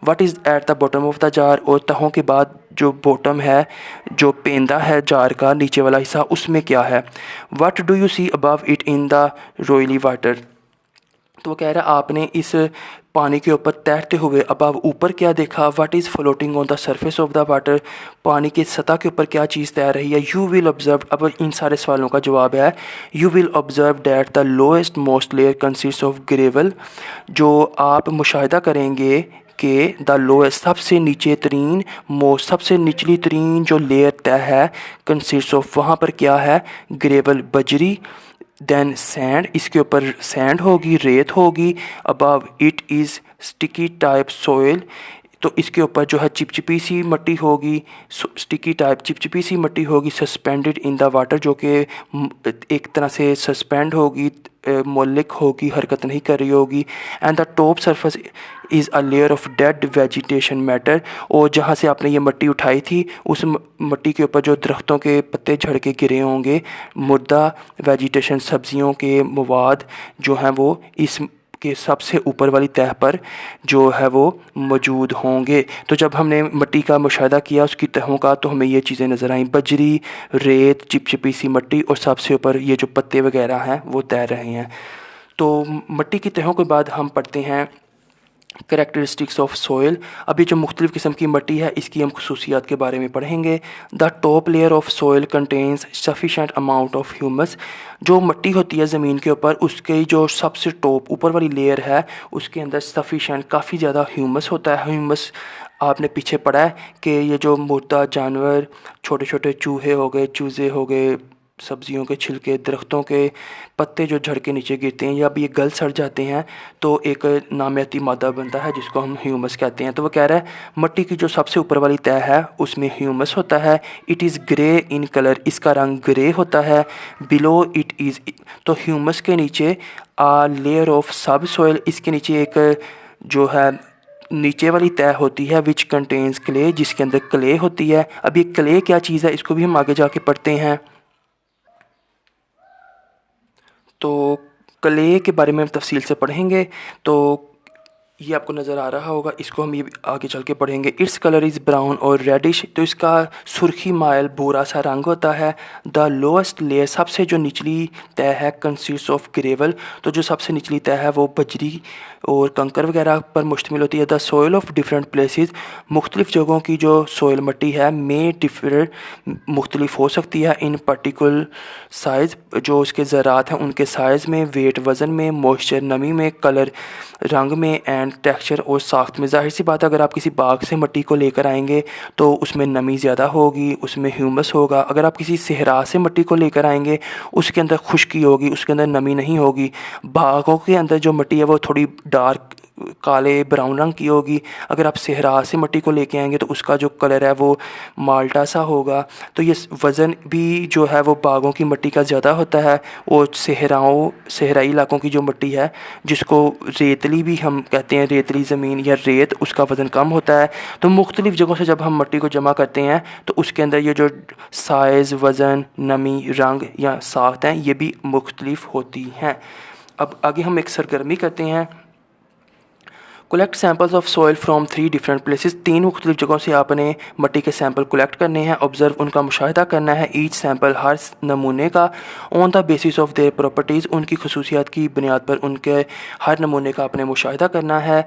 What is at the bottom of the jar, और तहों के बाद जो बॉटम है, जो पेंदा है जार का नीचे वाला हिस्सा, उसमें क्या है। What do you see above it in the roily water, तो वो कह रहा है आपने इस पानी के ऊपर तैरते हुए अब ऊपर क्या देखा। What is floating on the surface of the water, पानी की सतह के ऊपर क्या चीज़ तैर रही है। यू विल ऑब्ज़र्व, अब इन सारे सवालों का जवाब है you will observe that the lowest most layer consist of gravel, जो आप मुशाहिदा करेंगे कि द लोएस्ट सबसे नीचे तरीन, मोस्ट सबसे निचली तरीन जो लेयर तय है, कंसिस्ट ऑफ वहाँ पर क्या है, ग्रेवल बजरी। देन सैंड, इसके ऊपर सैंड होगी, रेत होगी। Above it is sticky type soil, तो इसके ऊपर जो है चिपचिपी सी मिट्टी होगी, स्टिकी टाइप चिपचिपी सी मिट्टी होगी। सस्पेंडेड इन द वाटर, जो कि एक तरह से सस्पेंड होगी, मोलिक होगी, हरकत नहीं कर रही होगी। And the top surface is a layer of dead vegetation matter, और जहाँ से आपने ये मिट्टी उठाई थी उस मिट्टी के ऊपर जो दरख्तों के पत्ते झड़ के गिरे होंगे, मुर्दा वेजिटेशन, सब्जियों के मवाद जो हैं वो इस के सबसे ऊपर वाली तह पर जो है वो मौजूद होंगे। तो जब हमने मिट्टी का मुशाहिदा किया उसकी तहों का, तो हमें ये चीज़ें नज़र आईं, बजरी, रेत, चिपचिपी सी मिट्टी, और सबसे ऊपर ये जो पत्ते वगैरह हैं वो तैर रहे हैं। तो मिट्टी की तहों के बाद हम पढ़ते हैं करैक्टरिस्टिक्स ऑफ सॉइल। अभी जो मुख्तलिफ़ किस्म की मिट्टी है इसकी हम खसूसियात के बारे में पढ़ेंगे। The top layer of soil contains sufficient amount of humus, जो मिट्टी होती है ज़मीन के ऊपर उसके जो सबसे टॉप ऊपर वाली लेयर है उसके अंदर सफिशेंट काफ़ी ज़्यादा ह्यूमस होता है। ह्यूमस आपने पीछे पढ़ा है कि ये जो मुर्दा जानवर, छोटे छोटे चूहे हो गए, चूज़े हो गए, सब्जियों के छिलके, दरख्तों के पत्ते जो झड़ के नीचे गिरते हैं या अब ये गल सड़ जाते हैं तो एक नामियाती मादा बनता है जिसको हम ह्यूमस कहते हैं। तो वो कह रहा है मिट्टी की जो सबसे ऊपर वाली तह है उसमें ह्यूमस होता है। It is grey in colour, इसका रंग ग्रे होता है। बिलो इट इज़, तो ह्यूमस के नीचे आ लेयर ऑफ सब सॉइल, इसके नीचे एक जो है नीचे वाली तह होती है विच कंटेन्स क्ले, जिसके अंदर क्ले होती है। अब ये क्ले क्या चीज़ है इसको भी हम आगे जाके पढ़ते हैं। तो क्ले के बारे में हम तफसील से पढ़ेंगे, तो ये आपको नज़र आ रहा होगा, इसको हम ये आगे चल के पढ़ेंगे। इट्स कलर इज़ ब्राउन और रेडिश, तो इसका सुर्खी मायल भूरा सा रंग होता है। द लोएस्ट लेयर, सबसे जो निचली तह है, कंसिस्ट ऑफ ग्रेवल, तो जो सबसे निचली तह है वो बजरी और कंकर वगैरह पर मुश्तमिल होती है। The soil of different places, मुख्तलिफ़ जगहों की जो सोयल मिट्टी है में डिफरेंट मुख्तलिफ हो सकती है इन पर्टिकुलर साइज़, जो उसके ज़रात हैं उनके साइज़ में, वेट वज़न में, मॉइस्चर नमी में, कलर रंग में, एंड टेक्सचर और साख्त में। ज़ाहिर सी बात है, अगर आप किसी बाग से मिट्टी को लेकर आएंगे तो उसमें नमी ज़्यादा होगी, उसमें ह्यूमस होगा। अगर आप किसी सहरा से मिट्टी को लेकर आएंगे उसके अंदर खुश्की होगी, उसके अंदर नमी नहीं होगी। बागों के अंदर जो मिट्टी है वो थोड़ी डार्क काले ब्राउन रंग की होगी। अगर आप सहरा से मिट्टी को लेके आएंगे तो उसका जो कलर है वो माल्टा सा होगा। तो ये वज़न भी जो है वो बागों की मिट्टी का ज़्यादा होता है, और सहराई इलाकों की जो मिट्टी है जिसको रेतली भी हम कहते हैं, रेतली ज़मीन या रेत, उसका वज़न कम होता है। तो मुख्तलिफ़ जगहों से जब हम मिट्टी को जमा करते हैं तो उसके अंदर ये जो साइज़, वज़न, नमी, रंग या साख्त हैं ये भी मुख्तलिफ़ होती हैं। अब आगे हम एक सरगर्मी करते हैं। Collect samples of soil from 3 different places, 3 मुख्तलिफ जगहों से आपने मिट्टी के सैंपल कलेक्ट करने हैं। ऑब्ज़र्व, उनका मुशाहिदा करना है। ईच सैंपल, हर नमूने का, on the basis of their properties, उनकी खसूसियात की बुनियाद पर उनके हर नमूने का आपने मुशाहिदा करना है।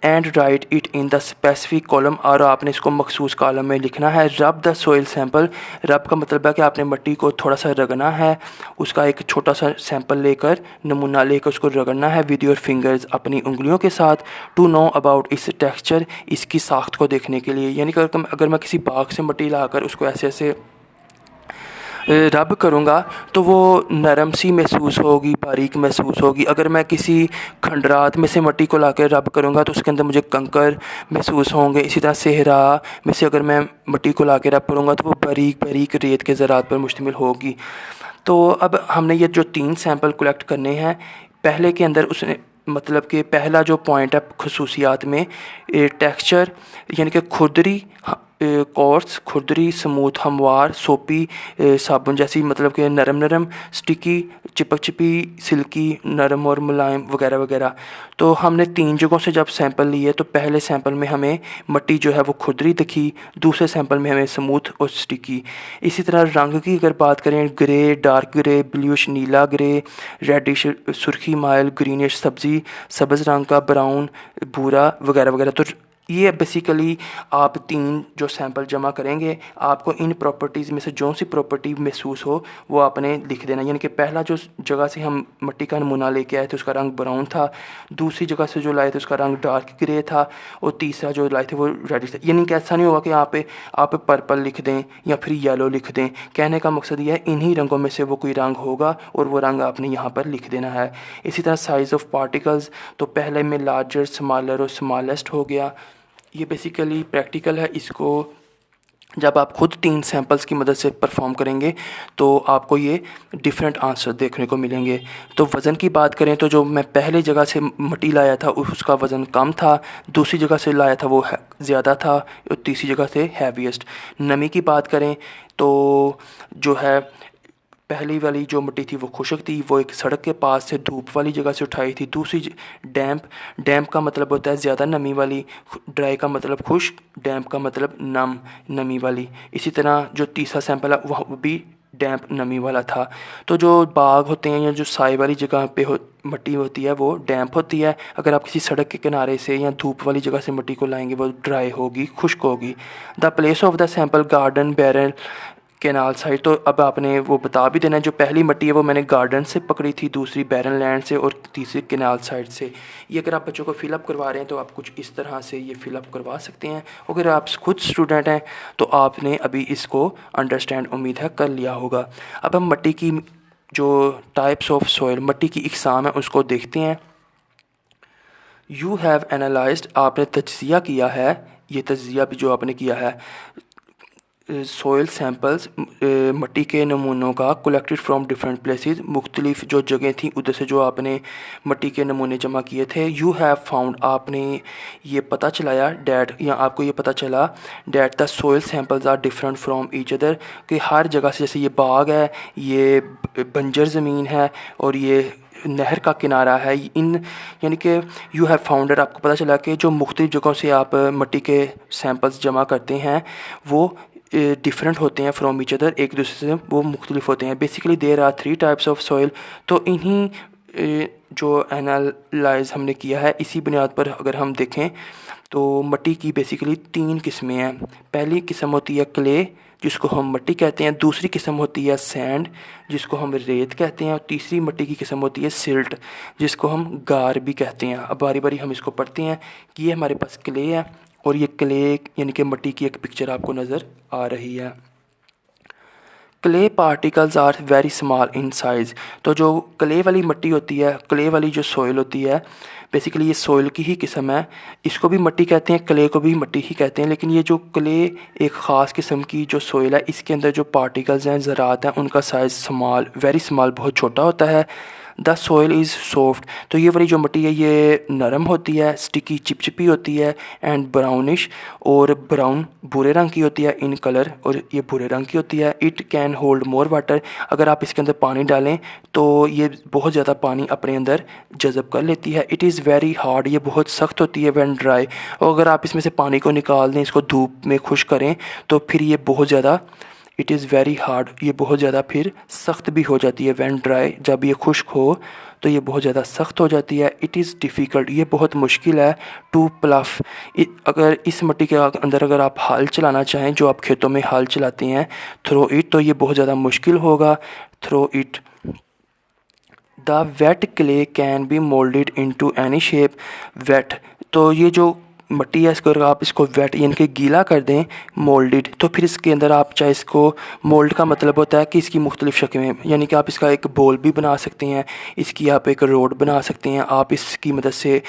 And right it in the specific column, और आपने इसको मखसूस कॉलम में लिखना है। रब द सॉइल सैंपल, रब का मतलब है कि आपने मिट्टी को थोड़ा सा रगड़ना है, उसका एक छोटा सा सैंपल लेकर, नमूना लेकर उसको रगड़ना है विद योर फिंगर्स, अपनी उंगलियों के साथ। टू नो अबाउट इस टेक्सचर, इसकी साख्त को देखने के लिए। यानी कि अगर मैं किसी बाग से मिट्टी लाकर उसको ऐसे ऐसे रब करूँगा तो वो नरम सी महसूस होगी, बारीक महसूस होगी। अगर मैं किसी खंडरात में से मिट्टी को लाकर रब करूँगा तो उसके अंदर मुझे कंकर महसूस होंगे। इसी तरह सहरा में से अगर मैं मिट्टी को ला कर रब करूँगा तो वो बारीक बारीक रेत के ज़रात पर मुश्तमिल होगी। तो अब हमने ये जो 3 सैंपल कलेक्ट करने हैं, पहले के अंदर उसने मतलब कि पहला जो पॉइंट है खसूसियात में, टेक्सचर यानी कि खुरदरी, कोर्स, खुरदरी, स्मूथ, हमवार, सोपी, साबुन जैसी, मतलब कि नरम नरम, स्टिकी, चिपकी, सिल्की, नरम और मुलायम वगैरह वगैरह। तो हमने 3 जगहों से जब सैंपल लिए तो पहले सैंपल में हमें मिट्टी जो है वो खुरदरी दिखी, दूसरे सैंपल में हमें स्मूथ और स्टिकी। इसी तरह रंग की अगर बात करें, ग्रे, डार्क ग्रे, ब्लूइश नीला ग्रे, रेडिश सुर्खी माइल, ग्रीनिश सब्ज़ी, सब्ज़ रंग का, ब्राउन, भूरा वगैरह वगैरह। तो ये बेसिकली आप 3 जो सैंपल जमा करेंगे, आपको इन प्रॉपर्टीज़ में से जो सी प्रॉपर्टी महसूस हो वो आपने लिख देना। यानी कि पहला जो जगह से हम मिट्टी का नमूना लेके आए थे उसका रंग ब्राउन था, दूसरी जगह से जो लाए थे उसका रंग डार्क ग्रे था, और तीसरा जो लाए थे वो रेडिश था। यानी कि ऐसा नहीं होगा कि आप पर्पल लिख दें या फिर येलो लिख दें। कहने का मकसद ये है इन्हीं रंगों में से वो कोई रंग होगा और वो रंग आपने यहाँ पर लिख देना है। इसी तरह साइज़ ऑफ पार्टिकल्स, तो पहले में लार्जर, स्मॉलर और स्मॉलेस्ट हो गया। ये बेसिकली प्रैक्टिकल है। इसको जब आप खुद 3 सैंपल्स की मदद से परफॉर्म करेंगे तो आपको ये डिफरेंट आंसर देखने को मिलेंगे। तो वज़न की बात करें तो जो मैं पहले जगह से मिट्टी लाया था उसका वज़न कम था, दूसरी जगह से लाया था वो ज़्यादा था, और तीसरी जगह से हैवीएस्ट। नमी की बात करें तो जो है पहली वाली जो मिट्टी थी वो खुश्क थी, वो एक सड़क के पास से धूप वाली जगह से उठाई थी। दूसरी डैम्प का मतलब होता है ज़्यादा नमी वाली, ड्राई का मतलब खुश्क, डैम्प का मतलब नमी वाली। इसी तरह जो तीसरा सैंपल है वह भी डैम्प नमी वाला था। तो जो बाग होते हैं या जो साई वाली जगह पे मिट्टी होती है वो डैम्प होती है। अगर आप किसी सड़क के किनारे से या धूप वाली जगह से मिट्टी को लाएंगे वो ड्राई होगी, खुश्क होगी। The place of the sample, garden, barrel, canal side. तो अब आपने वो बता भी देना है, जो पहली मिट्टी है वो मैंने गार्डन से पकड़ी थी, दूसरी बैरन लैंड से और तीसरी कैनाल साइड से। ये अगर आप बच्चों को फिलअप करवा रहे हैं तो आप कुछ इस तरह से ये फिलअप करवा सकते हैं। अगर आप खुद स्टूडेंट हैं तो आपने अभी इसको अंडरस्टैंड उम्मीद है कर लिया होगा। अब हम मिट्टी की जो टाइप्स ऑफ सॉइल, मिट्टी की इकसाम है उसको देखते हैं। यू हैव एनालाइज्ड, आपने तज्ज़िया किया है, ये तज्ज़िया भी जो आपने किया है, सोयल सैम्पल्स, मिट्टी के नमूनों का, कलेक्टेड फ्राम डिफरेंट प्लेसेस, मुख्तलिफ जो जगह थी उधर से जो आपने मिट्टी के नमूने जमा किए थे। यू हैव फाउंड, आपने ये पता चलाया, डैट या आपको ये पता चला that the soil samples are different from each other, कि हर जगह से, जैसे ये बाग है, ये बंजर ज़मीन है और ये नहर का किनारा है, इन यानी कि यू हैव फाउंडेड, आपको पता चला कि जो मुख्तलिफ जगहों से आप मिट्टी के सैम्पल्स जमा करते हैं वो डिफरेंट होते हैं फ्रॉम ईच अदर, एक दूसरे से वो मुख्तलिफ होते हैं। Basically there are 3 types of soil. तो इन्हीं जो एनालाइज हमने किया है, इसी बुनियाद पर अगर हम देखें तो मट्टी की बेसिकली 3 किस्में हैं। पहली किस्म होती है क्ले, जिसको हम मट्टी कहते हैं। दूसरी किस्म होती है सैंड, जिसको हम रेत कहते हैं। और तीसरी मट्टी की किस्म होती है सिल्ट, जिसको हम गार भी कहते हैं। अब बारी बारी हम इसको पढ़ते हैं कि ये हमारे पास क्ले है, और ये क्ले यानी कि मट्टी की एक पिक्चर आपको नज़र आ रही है। Clay particles are very small in size. तो जो क्ले वाली मिट्टी होती है, क्ले वाली जो सॉइल होती है, बेसिकली ये सॉइल की ही किस्म है। इसको भी मिट्टी कहते हैं, क्ले को भी मिट्टी ही कहते हैं। लेकिन ये जो क्ले एक ख़ास किस्म की जो सॉइल है, इसके अंदर जो पार्टिकल्स हैं, ज़रात हैं, उनका साइज़ स्मॉल, वेरी स्मॉल, बहुत छोटा होता है। The soil is soft. तो ये वाली जो मिट्टी है ये नरम होती है, स्टिकी, चिपचिपी होती है, एंड ब्राउनिश, और ब्राउन भूरे रंग की होती है इन कलर, और ये भूरे रंग की होती है। It can hold more water. अगर आप इसके अंदर पानी डालें तो ये बहुत ज़्यादा पानी अपने अंदर जज़ब कर लेती है। It is very hard. ये बहुत सख्त होती है व्हेन ड्राई। और अगर आप इसमें से पानी को निकाल दें, इसको धूप में खुश्क करें, तो फिर ये बहुत ज़्यादा, इट इज़ वेरी हार्ड, ये बहुत ज़्यादा फिर सख्त भी हो जाती है। व्हेन ड्राई, जब ये खुश्क हो तो ये बहुत ज़्यादा सख्त हो जाती है। इट इज़ डिफ़िकल्ट, ये बहुत मुश्किल है। टू प्लफ, अगर इस मिट्टी के अंदर अगर आप हल चलाना चाहें, जो आप खेतों में हल चलाते हैं, थ्रो इट, तो ये बहुत ज़्यादा मुश्किल होगा। Through it. The wet clay can be moulded into any shape. Wet, तो ये जो मिट्टी है, इसको अगर आप इसको वेट यानी कि गीला कर दें, मोल्डेड, तो फिर इसके अंदर आप चाहे इसको, मोल्ड का मतलब होता है कि इसकी मुख्तलिफ़ शक्लें, यानी कि आप इसका एक बॉल भी बना सकते हैं, इसकी आप एक रोड बना सकते हैं, आप इसकी मदद से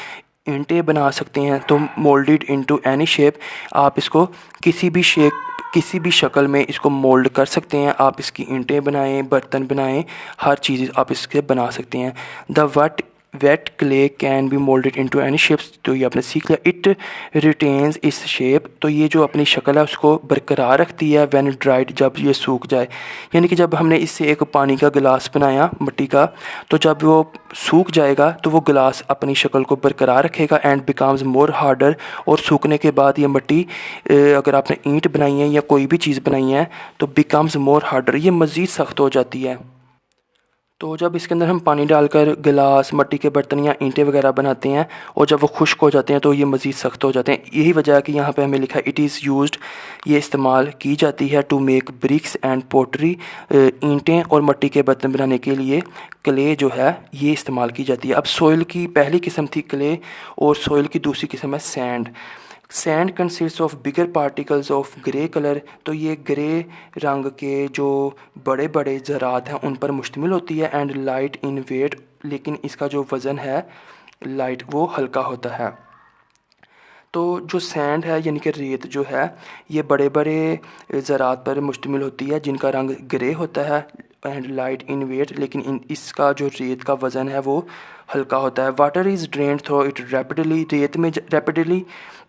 ईंटें बना सकते हैं। तो मोल्डेड इनटू एनी शेप, आप इसको किसी भी शेप, किसी भी शक्ल में इसको मोल्ड कर सकते हैं। आप इसकी ईंटें बनाएं, बर्तन बनाएं, हर चीज़ आप इसके बना सकते हैं। The wet clay can be moulded into any shapes, तो ये आपने सीख लिया। इट रिटेन्स इस शेप, तो ये जो अपनी शक्ल है उसको बरकरार रखती है। व्हेन ड्राइड, जब ये सूख जाए, यानी कि जब हमने इससे एक पानी का गिलास बनाया मिट्टी का, तो जब वो सूख जाएगा तो वो गिलास अपनी शक्ल को बरकरार रखेगा। एंड बिकम्स मोर हार्डर, और सूखने के बाद ये मिट्टी, अगर आपने ईंट बनाई है या कोई भी चीज़ बनाई है, तो बिकम्स मोर हार्डर, ये मज़ीद सख्त हो जाती है। तो जब इसके अंदर हम पानी डालकर गिलास, मिट्टी के बर्तन या ईंटें वगैरह बनाते हैं, और जब वो खुश्क हो जाते हैं तो ये मज़ीद सख्त हो जाते हैं। यही वजह है कि यहाँ पे हमें लिखा है इट इज़ यूज्ड, ये इस्तेमाल की जाती है, to make bricks and pottery, ईंटें और मिट्टी के बर्तन बनाने के लिए क्ले जो है ये इस्तेमाल की जाती है। अब सॉइल की पहली किस्म थी क्ले, और सॉइल की दूसरी किस्म है sand. Sand consist of bigger particles of grey colour, तो ये ग्रे रंग के जो बड़े बड़े ज़रात हैं उन पर मुश्तमिल होती है। एंड लाइट इन वेट, लेकिन इसका जो वज़न है लाइट, वो हल्का होता है। तो जो सैंड है यानी कि रेत जो है, ये बड़े बड़े ज़रात पर मुश्तमिल होती है जिनका रंग ग्रे होता है। एंड लाइट इन वेट, लेकिन इसका जो रेत का वज़न है वो हल्का होता है। Water is drained through it rapidly, रेत में रैपिडली,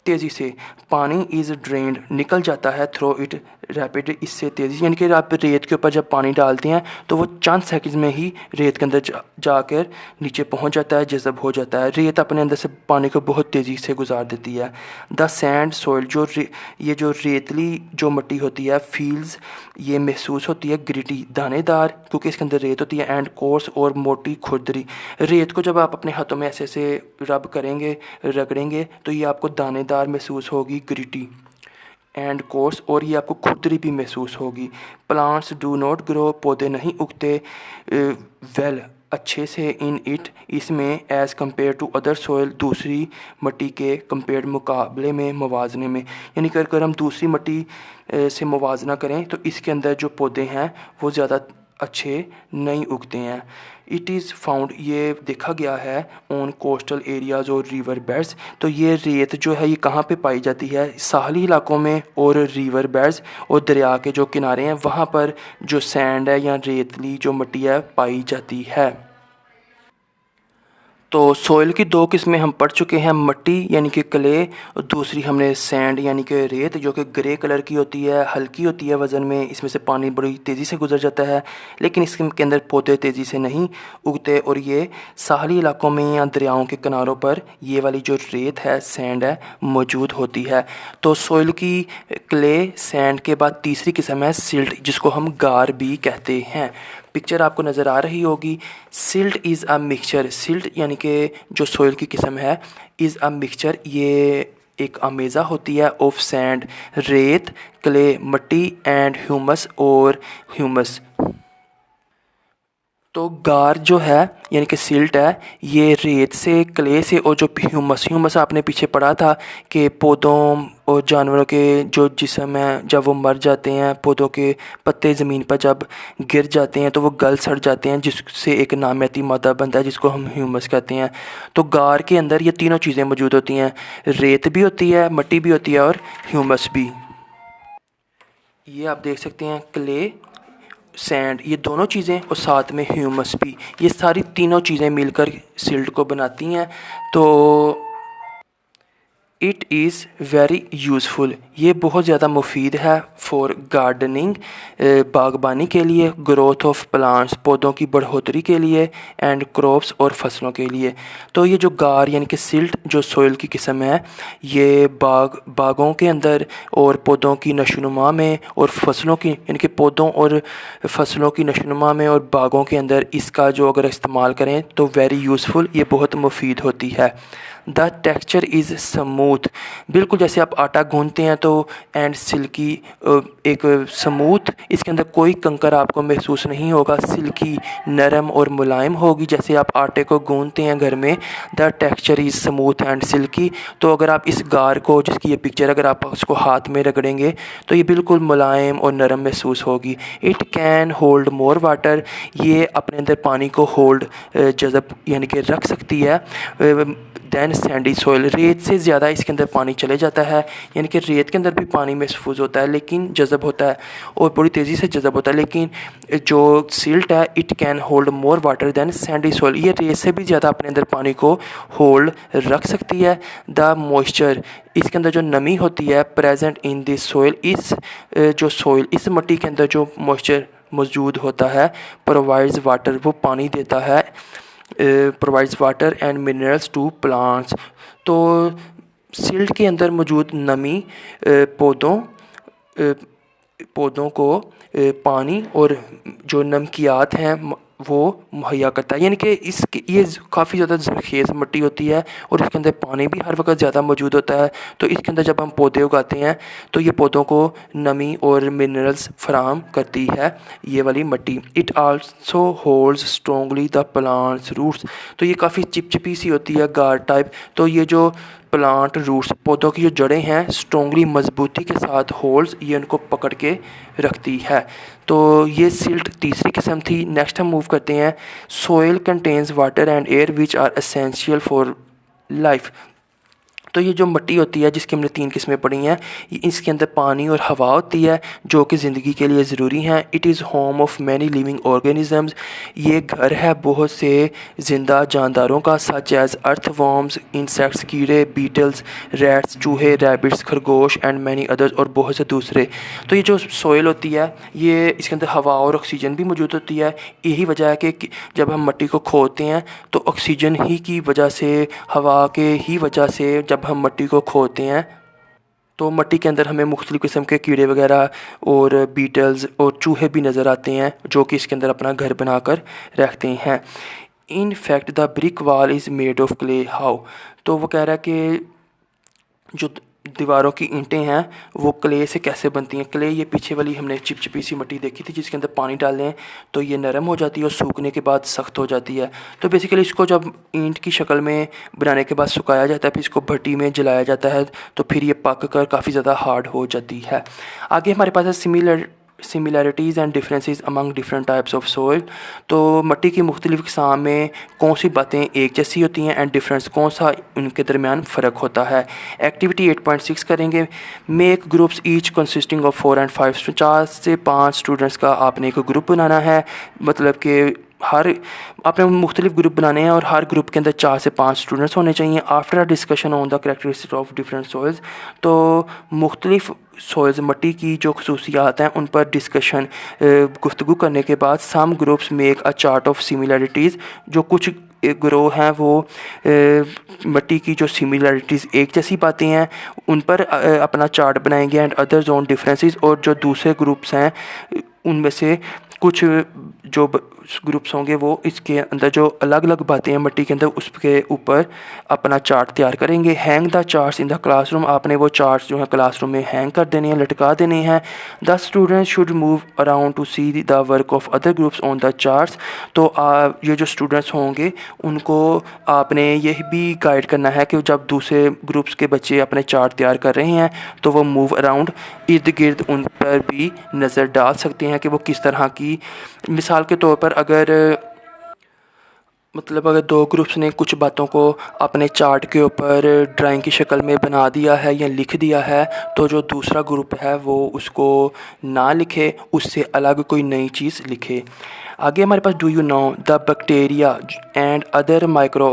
तेज़ी से, पानी इज़ ड्रेन्ड, निकल जाता है, थ्रो इट रैपिड, इससे तेज़ी, यानी कि आप रेत के ऊपर जब पानी डालते हैं तो वो चंद सेकंड्स में ही रेत के अंदर जाकर नीचे पहुंच जाता है, जज़ब हो जाता है। रेत अपने अंदर से पानी को बहुत तेज़ी से गुजार देती है। द सैंड सॉइल, ये जो रेतली जो मिट्टी होती है, फील्स, ये महसूस होती है ग्रिटी, दानेदार, क्योंकि इसके अंदर रेत होती है। एंड कोर्स, और मोटी, खुरदरी। रेत को जब आप अपने हाथों में ऐसे ऐसे रब करेंगे, रगड़ेंगे, तो ये आपको दानेदार महसूस होगी, ग्रिटी एंड कोर्स, और ये आपको खुरदरी भी महसूस होगी। प्लांट्स डू नॉट ग्रो, पौधे नहीं उगते वेल, अच्छे से, इन इट, इसमें, as compare to other soil, दूसरी मिट्टी के कंपेयर, मुकाबले में, मुवाजने में, यानी कि अगर हम दूसरी मिट्टी से मुवाजना करें तो इसके अंदर जो पौधे हैं वो ज़्यादा अच्छे नहीं उगते हैं। इट इज़ फाउंड, ये देखा गया है, ऑन कोस्टल एरियाज़ और रिवर बेड्स, तो ये रेत जो है ये कहाँ पे पाई जाती है, साहली इलाकों में, और रिवर बेड्स और दरिया के जो किनारे हैं वहाँ पर जो सैंड है या रेतली जो मिट्टी है पाई जाती है। तो सॉइल की 2 किस्में हम पढ़ चुके हैं, मिट्टी यानी कि क्ले, और दूसरी हमने सैंड यानी कि रेत, जो कि ग्रे कलर की होती है, हल्की होती है वज़न में, इसमें से पानी बड़ी तेज़ी से गुजर जाता है, लेकिन इसके अंदर पौधे तेज़ी से नहीं उगते, और ये साहली इलाकों में या दरियाओं के किनारों पर ये वाली जो रेत है, सैंड है, मौजूद होती है। तो सॉइल की क्ले, सैंड के बाद तीसरी किस्म है सिल्ट, जिसको हम गार भी कहते हैं। पिक्चर आपको नज़र आ रही होगी। Silt is a mixture, silt यानी कि जो सोइल की किस्म है, इज़ अ मिक्सचर ये एक अमेज़ा होती है ऑफ सैंड, रेत, क्ले मट्टी एंड ह्यूमस और ह्यूमस। तो गार जो है यानी कि सिल्ट है, ये रेत से, क्ले से और जो ह्यूमस आपने पीछे पढ़ा था कि पौधों और जानवरों के जो जिस्म हैं जब वो मर जाते हैं, पौधों के पत्ते ज़मीन पर जब गिर जाते हैं तो वो गल सड़ जाते हैं, जिससे एक नामियाती मादा बनता है जिसको हम ह्यूमस कहते हैं। तो गार के अंदर ये तीनों चीज़ें मौजूद होती हैं, रेत भी होती है, मिट्टी भी होती है और ह्यूमस भी। ये आप देख सकते हैं क्ले, सैंड, ये दोनों चीज़ें और साथ में ह्यूमस भी, ये सारी तीनों चीज़ें मिलकर सिल्ट को बनाती हैं। तो इट इज़ वेरी यूज़फुल, ये बहुत ज़्यादा मुफीद है फॉर गार्डनिंग, बागबानी के लिए, ग्रोथ ऑफ प्लांट्स, पौधों की बढ़ोतरी के लिए, एंड क्रॉप्स और फसलों के लिए। तो ये जो गार यानी कि सिल्ट जो सोइल की किस्म है, ये बागों के अंदर और पौधों की नशोनुमा में और फसलों की यानी कि पौधों और फसलों की नशोनुमा में और बागों के अंदर इसका जो अगर इस्तेमाल करें तो वेरी यूज़फुल, ये बहुत मुफीद होती है। द टेक्सचर इज़ स्मूथ, बिल्कुल जैसे आप आटा गूंथते हैं तो, एंड सिल्की, एक स्मूथ, इसके अंदर कोई कंकर आपको महसूस नहीं होगा, सिल्की नरम और मुलायम होगी जैसे आप आटे को गूंथते हैं घर में। The texture is smooth and silkie. तो अगर आप इस गार को, जिसकी ये पिक्चर, अगर आप उसको हाथ में रगड़ेंगे तो ये बिल्कुल मुलायम और नरम महसूस होगी। It can hold more water, ये अपने अंदर पानी को होल्ड, जज़ब यानी कि रख सकती है, दैन सैंडी सॉइल, रेत से ज़्यादा इसके अंदर पानी चले जाता है, यानी कि रेत के अंदर भी पानी महफूज होता है लेकिन जज़ब होता है और बड़ी तेज़ी से जज़ब होता है, लेकिन जो सिल्ट है it can hold more water than sandy soil, ये रेत से भी ज़्यादा अपने अंदर पानी को होल्ड रख सकती है। द मॉइस्चर, इसके अंदर जो नमी होती है प्रेजेंट इन दिस सॉइल, इस जो सॉइल, इस मिट्टी के अंदर जो मॉइस्चर मौजूद होता है, प्रोवाइड्स वाटर, वो पानी देता है, provides water and minerals to plants. तो सिल्ट के अंदर मौजूद नमी पौधों को पानी और जो नमकियात हैं वो मुहैया करता है, यानी कि इसके ये काफ़ी ज़्यादा ज़रख़ेज़ मिट्टी होती है और इसके अंदर पानी भी हर वक्त ज़्यादा मौजूद होता है। तो इसके अंदर जब हम पौधे उगाते हैं तो ये पौधों को नमी और मिनरल्स फराहम करती है ये वाली मिट्टी। It also holds strongly the plants roots, तो ये काफ़ी चिपचिपी सी होती है गार टाइप। तो ये जो प्लांट रूट्स, पौधों की जो जड़ें हैं, स्ट्रॉन्गली मजबूती के साथ होल्ड्स, ये उनको पकड़ के रखती है। तो ये सिल्ट तीसरी किस्म थी। नेक्स्ट हम मूव करते हैं, soil contains water and air which are essential for life. तो ये जो मिट्टी होती है जिसकी हमने 3 किस्में पढ़ी हैं, इसके अंदर पानी और हवा होती है जो कि ज़िंदगी के लिए ज़रूरी हैं। It is home of many living organisms, ये घर है बहुत से ज़िंदा जानदारों का, सच एज़ अर्थवॉर्म्स, इंसेक्ट्स, कीड़े, बीटल्स, रैट्स, चूहे, रैबिट्स, खरगोश एंड मैनी अदर्स, और बहुत से दूसरे। तो ये जो सोइल होती है ये, इसके अंदर हवा और ऑक्सीजन भी मौजूद होती है। यही वजह है कि जब हम मिट्टी को खोदते हैं तो ऑक्सीजन ही की वजह से, हवा के ही वजह से जब हम मिट्टी को खोदते हैं तो मिट्टी के अंदर हमें मुख्तलिफ़ किस्म के कीड़े वगैरह और बीटल्स और चूहे भी नज़र आते हैं जो कि इसके अंदर अपना घर बनाकर रखते हैं। In fact the brick wall is made of clay how, तो वो कह रहा है कि जो दीवारों की ईंटें हैं वो क्ले से कैसे बनती हैं। क्ले, ये पीछे वाली हमने चिपचिपी सी मिट्टी देखी थी जिसके अंदर पानी डाल दें तो ये नरम हो जाती है और सूखने के बाद सख्त हो जाती है। तो बेसिकली इसको जब ईंट की शक्ल में बनाने के बाद सुखाया जाता है, फिर इसको भट्टी में जलाया जाता है तो फिर ये पक कर काफ़ी ज़्यादा हार्ड हो जाती है। आगे हमारे पास है similarities and differences among different types of soil. तो मिट्टी की मुख्तलिफ़ क़िस्म में कौन सी बातें एक जैसी होती हैं एंड डिफरेंस कौन सा उनके दरमियान फ़र्क होता है। एक्टिविटी 8.6 करेंगे। Make groups each consisting of 4 and 5, 4 से 5 स्टूडेंट्स का आपने एक ग्रुप बनाना है, मतलब कि हर आपने मुख्तलिफ ग्रुप बनाने हैं और हर ग्रुप के अंदर 4 से 5 स्टूडेंट्स होने चाहिए। After a discussion on the characteristics of different soils, तो मुख्तलिफ सॉइल्स मिट्टी की जो खसूसियात हैं उन पर डिस्कशन गुफ्तगू करने के बाद some groups make a chart of similarities, जो कुछ ग्रोह हैं वो मिट्टी की जो सिमिलैरिटीज़ एक जैसी बातें हैं उन पर अपना चार्ट बनाएंगे, एंड अदर्स ऑन डिफरेंसेस, और जो दूसरे ग्रुप्स हैं उनमें से कुछ जो ग्रुप्स होंगे वो इसके अंदर जो अलग अलग बातें हैं मट्टी के अंदर उसके ऊपर अपना चार्ट तैयार करेंगे। Hang the charts in the classroom, आपने वो चार्ट्स जो है क्लासरूम में हैंग कर देने हैं, लटका देने हैं। The students should move around two see the work of other groups on the charts. तो ये जो स्टूडेंट्स होंगे उनको आपने यह भी गाइड करना है कि जब दूसरे ग्रुप्स के बच्चे अपने चार्ट तैयार कर रहे हैं तो वो मूव अराउंड इर्द गिर्द उन पर भी नज़र डाल सकते हैं कि वो किस तरह की, मिसाल के तौर पर अगर अगर दो ग्रुप्स ने कुछ बातों को अपने चार्ट के ऊपर ड्राइंग की शक्ल में बना दिया है या लिख दिया है, तो जो दूसरा ग्रुप है वो उसको ना लिखे, उससे अलग कोई नई चीज़ लिखे। आगे हमारे पास do you know the bacteria and other micro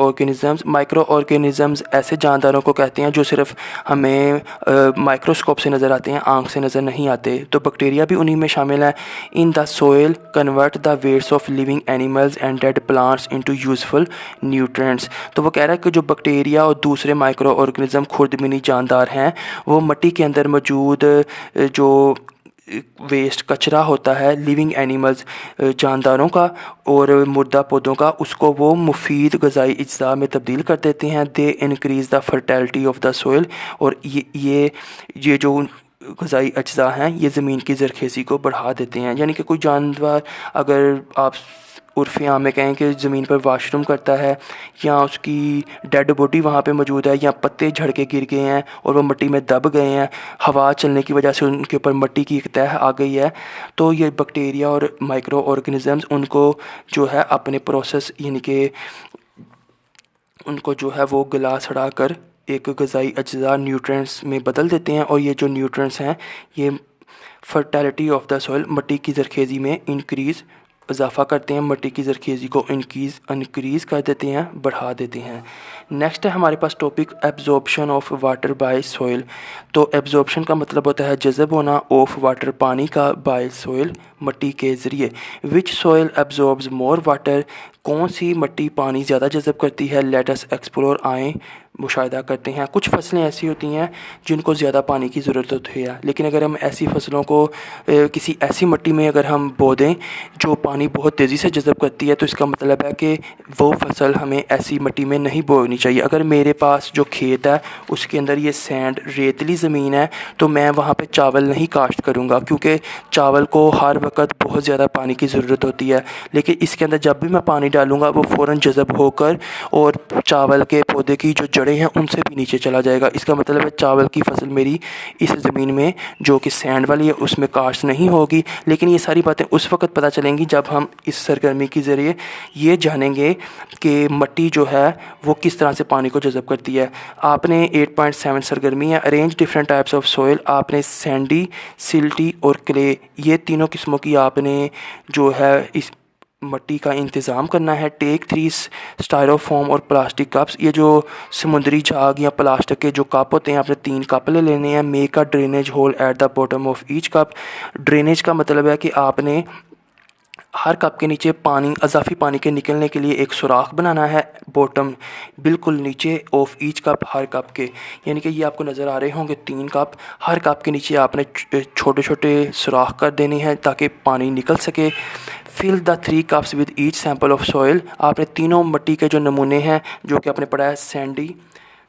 organisms ऐसे जानदारों को कहते हैं जो सिर्फ हमें माइक्रोस्कोप से नज़र आते हैं, आँख से नज़र नहीं आते, तो बैक्टीरिया भी उन्हीं में शामिल है। In the soil convert the wastes of living animals and dead plants into useful nutrients. तो वो कह रहा है कि जो बैक्टीरिया और दूसरे माइक्रो ऑर्गेनिज़म खुर्दमिनी जानदार हैं वो मिट्टी के अंदर मौजूद जो वेस्ट कचरा होता है लिविंग एनिमल्स जानदारों का और मुर्दा पौधों का, उसको वो मुफीद ग़िज़ाई अज्जा में तब्दील कर देते हैं। They increase the fertility of the soil, और ये जो ग़िज़ाई अज्जा हैं ये ज़मीन की ज़रख़ेज़ी को बढ़ा देते हैं। यानी कि कोई जानवर, अगर आप उर्फ़ आम में कहें कि ज़मीन पर वाशरूम करता है या उसकी डेड बॉडी वहाँ पे मौजूद है या पत्ते झड़ के गिर गए हैं और वो मिट्टी में दब गए हैं, हवा चलने की वजह से उनके ऊपर मिट्टी की एक तह आ गई है, तो ये बैक्टीरिया और माइक्रो ऑर्गेनिज़म्स उनको जो है अपने प्रोसेस यानी कि उनको जो है वो गला सड़ा कर एक ग़िज़ाई अज्जा न्यूट्रिएंट्स में बदल देते हैं। और ये जो न्यूट्रिएंट्स हैं ये फर्टिलिटी ऑफ द सॉइल, मिट्टी की ज़रख़ेज़ी में इजाफ़ा करते हैं, मिट्टी की ज़रख़ेज़ी को इनक्रीज़ कर देते हैं, बढ़ा देते हैं। नेक्स्ट है हमारे पास topic absorption of water by soil. तो एब्जॉर्प्शन का मतलब होता है जज़ब होना, ऑफ वाटर पानी का, बाय सॉइल मिट्टी के ज़रिए। विच सॉइल एब्जॉर्ब्स मोर वाटर, कौन सी मिट्टी पानी ज़्यादा जज़ब करती है। लेट अस एक्सप्लोर, आएँ मुशाहिदा करते हैं। कुछ फसलें ऐसी होती हैं जिनको ज़्यादा पानी की ज़रूरत होती है, लेकिन अगर हम ऐसी फसलों को किसी ऐसी मिट्टी में अगर हम बो दें जो पानी बहुत तेज़ी से जज़ब करती है, तो इसका मतलब है कि वो फसल हमें ऐसी मिट्टी में नहीं बोनी चाहिए। अगर मेरे पास जो खेत है उसके अंदर ये सैंड रेतली ज़मीन है तो मैं वहाँ पे चावल नहीं काश्त करूँगा, क्योंकि चावल को हर वक्त बहुत ज़्यादा पानी की ज़रूरत होती है। लेकिन इसके अंदर जब भी मैं पानी डालूँगा वो फ़ौरन जज़ब होकर और चावल के पौधे की जो जड़ें हैं उनसे भी नीचे चला जाएगा। इसका मतलब है चावल की फसल मेरी इस ज़मीन में जो कि सैंड वाली है उसमें काश्त नहीं होगी। लेकिन ये सारी बातें उस वक्त पता चलेंगी जब हम इस सरगर्मी के ज़रिए ये जानेंगे कि मिट्टी जो है वो किस तरह से पानी को जज़ब करती है। आपने 8.7 सरगर्मी है, arrange different types of soil. आपने सैंडी, सिल्टी और क्ले, ये तीनों किस्मों की आपने जो है इस मिट्टी का इंतज़ाम करना है। टेक 3 स्टायरोफोम और प्लास्टिक कप्स, ये जो समुद्री झाग या प्लास्टिक के जो कप होते हैं आपने 3 कप ले लेने हैं। Make a drainage hole at the bottom of each cup. Drainage का मतलब है कि आपने हर कप के नीचे पानी, अज़ाफ़ी पानी के निकलने के लिए एक सुराख बनाना है, बॉटम बिल्कुल नीचे of each cup, her cup के। यानी कि ये आपको नज़र आ रहे होंगे 3 कप, हर कप के नीचे आपने छोटे छोटे सुराख कर देने हैं ताकि पानी निकल सके। Fill the 3 cups with each sample of soil. आपने तीनों मिट्टी के जो नमूने हैं जो कि आपने पढ़ा है Sandy,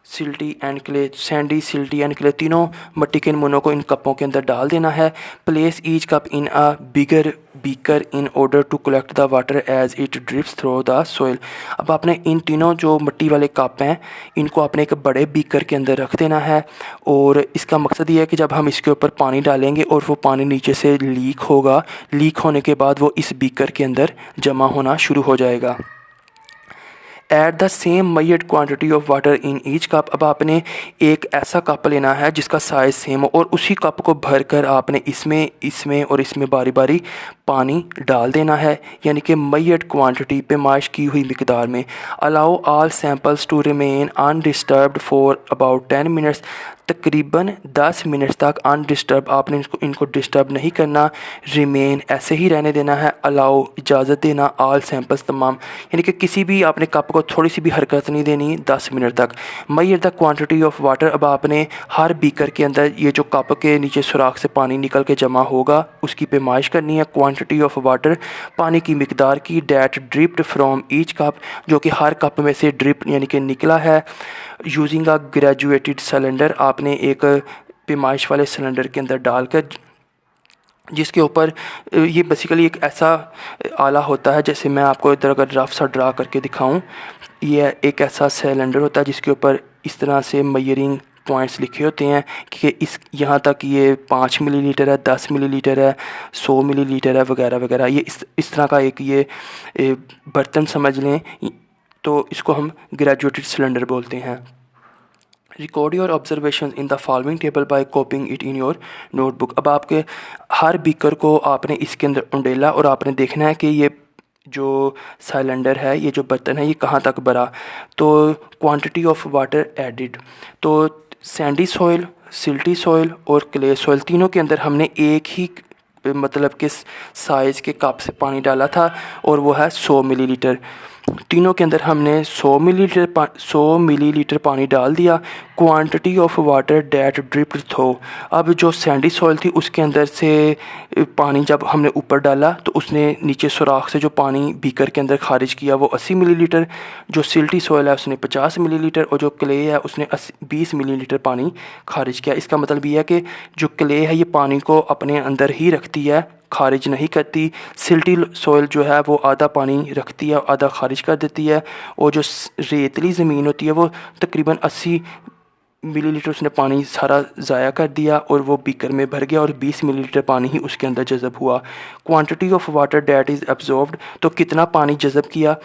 silty and clay, Sandy, silty and clay, तीनों मिट्टी के नमूनों को इन कपों के अंदर डाल देना है। Place each cup in a bigger beaker in order to collect the water as it drips through the soil. अब आपने इन तीनों जो मिट्टी वाले कप हैं इनको आपने एक बड़े बीकर के अंदर रख देना है, और इसका मकसद ये है कि जब हम इसके ऊपर पानी डालेंगे और वो पानी नीचे से लीक होगा, लीक होने के बाद वो इस बीकर के अंदर जमा होना शुरू हो जाएगा। At the same measured quantity of water in each cup. अब आपने एक ऐसा कप लेना है जिसका साइज़ सेम हो और उसी कप को भरकर आपने इसमें और इसमें बारी बारी पानी डाल देना है, यानी कि मेजर्ड क्वांटिटी, पैमाइश की हुई मिकदार में। Allow all samples to remain undisturbed for about 10 minutes. तकरीबन 10 मिनट तक अनडिस्टर्ब, आपने इनको डिस्टर्ब नहीं करना, रिमेन ऐसे ही रहने देना है। अलाउ, इजाज़त देना, ऑल सैंपल्स, तमाम, यानी कि किसी भी आपने कप को थोड़ी सी भी हरकत नहीं देनी 10 मिनट तक। Measure the quantity of water, अब आपने हर बीकर के अंदर ये जो कप के नीचे सुराख से पानी निकल के जमा होगा उसकी पैमाइश करनी है। क्वांटिटी ऑफ वाटर, पानी की मिकदार की, that dripped from each cup, जो कि हर कप में से ड्रिप यानी कि निकला है। यूजिंग अ ग्रेजुएटेड सिलेंडर, आपने एक पैमाइश वाले सिलेंडर के अंदर डालकर, जिसके ऊपर ये बेसिकली एक ऐसा आला होता है, जैसे मैं आपको इधर अगर रफ सा ड्रा करके दिखाऊं, ये एक ऐसा सिलेंडर होता है जिसके ऊपर इस तरह से मेजरिंग पॉइंट्स लिखे होते हैं कि इस यहाँ तक ये 5 मिलीलीटर है, 10 मिलीलीटर है, 100 मिलीलीटर है, वगैरह वगैरह। ये इस तरह का एक ये बर्तन समझ लें, तो इसको हम ग्रेजुएटेड सिलेंडर बोलते हैं। Record your observation in the following table by कॉपिंग it in your notebook. अब आपके हर बीकर को आपने इसके अंदर उंडेला और आपने देखना है कि ये जो सिलेंडर है, ये जो बर्तन है, ये कहाँ तक भरा। तो क्वांटिटी ऑफ वाटर एडिड, तो सैंडी सॉइल, सिल्टी सॉइल और क्ले सॉइल, तीनों के अंदर हमने एक ही मतलब कि साइज़ के कप से पानी डाला था और वो है 100 मिलीलीटर। तीनों के अंदर हमने 100 मिलीलीटर पानी डाल दिया। Quantity of water that dripped through, अब जो सैंडी सॉइल थी उसके अंदर से पानी जब हमने ऊपर डाला तो उसने नीचे सुराख से जो पानी बीकर के अंदर खारिज किया वो 80 मिलीलीटर। जो सिल्टी सॉइल है उसने 50 मिलीलीटर और जो क्ले है उसने 20 मिलीलीटर पानी खारिज किया। इसका मतलब ये है कि जो क्ले है ये पानी को अपने अंदर ही रखती है, खारिज नहीं करती। सिल्टी सॉइल जो है वो आधा पानी रखती है, आधा खारिज कर देती है। और जो रेतली ज़मीन होती है वो तकरीबन 80 मिलीलीटर उसने पानी सारा ज़ाया कर दिया और वो बीकर में भर गया और 20 मिलीलीटर पानी ही उसके अंदर जज़ब हुआ। Quantity of water that is absorbed, तो कितना पानी जज़ब किया।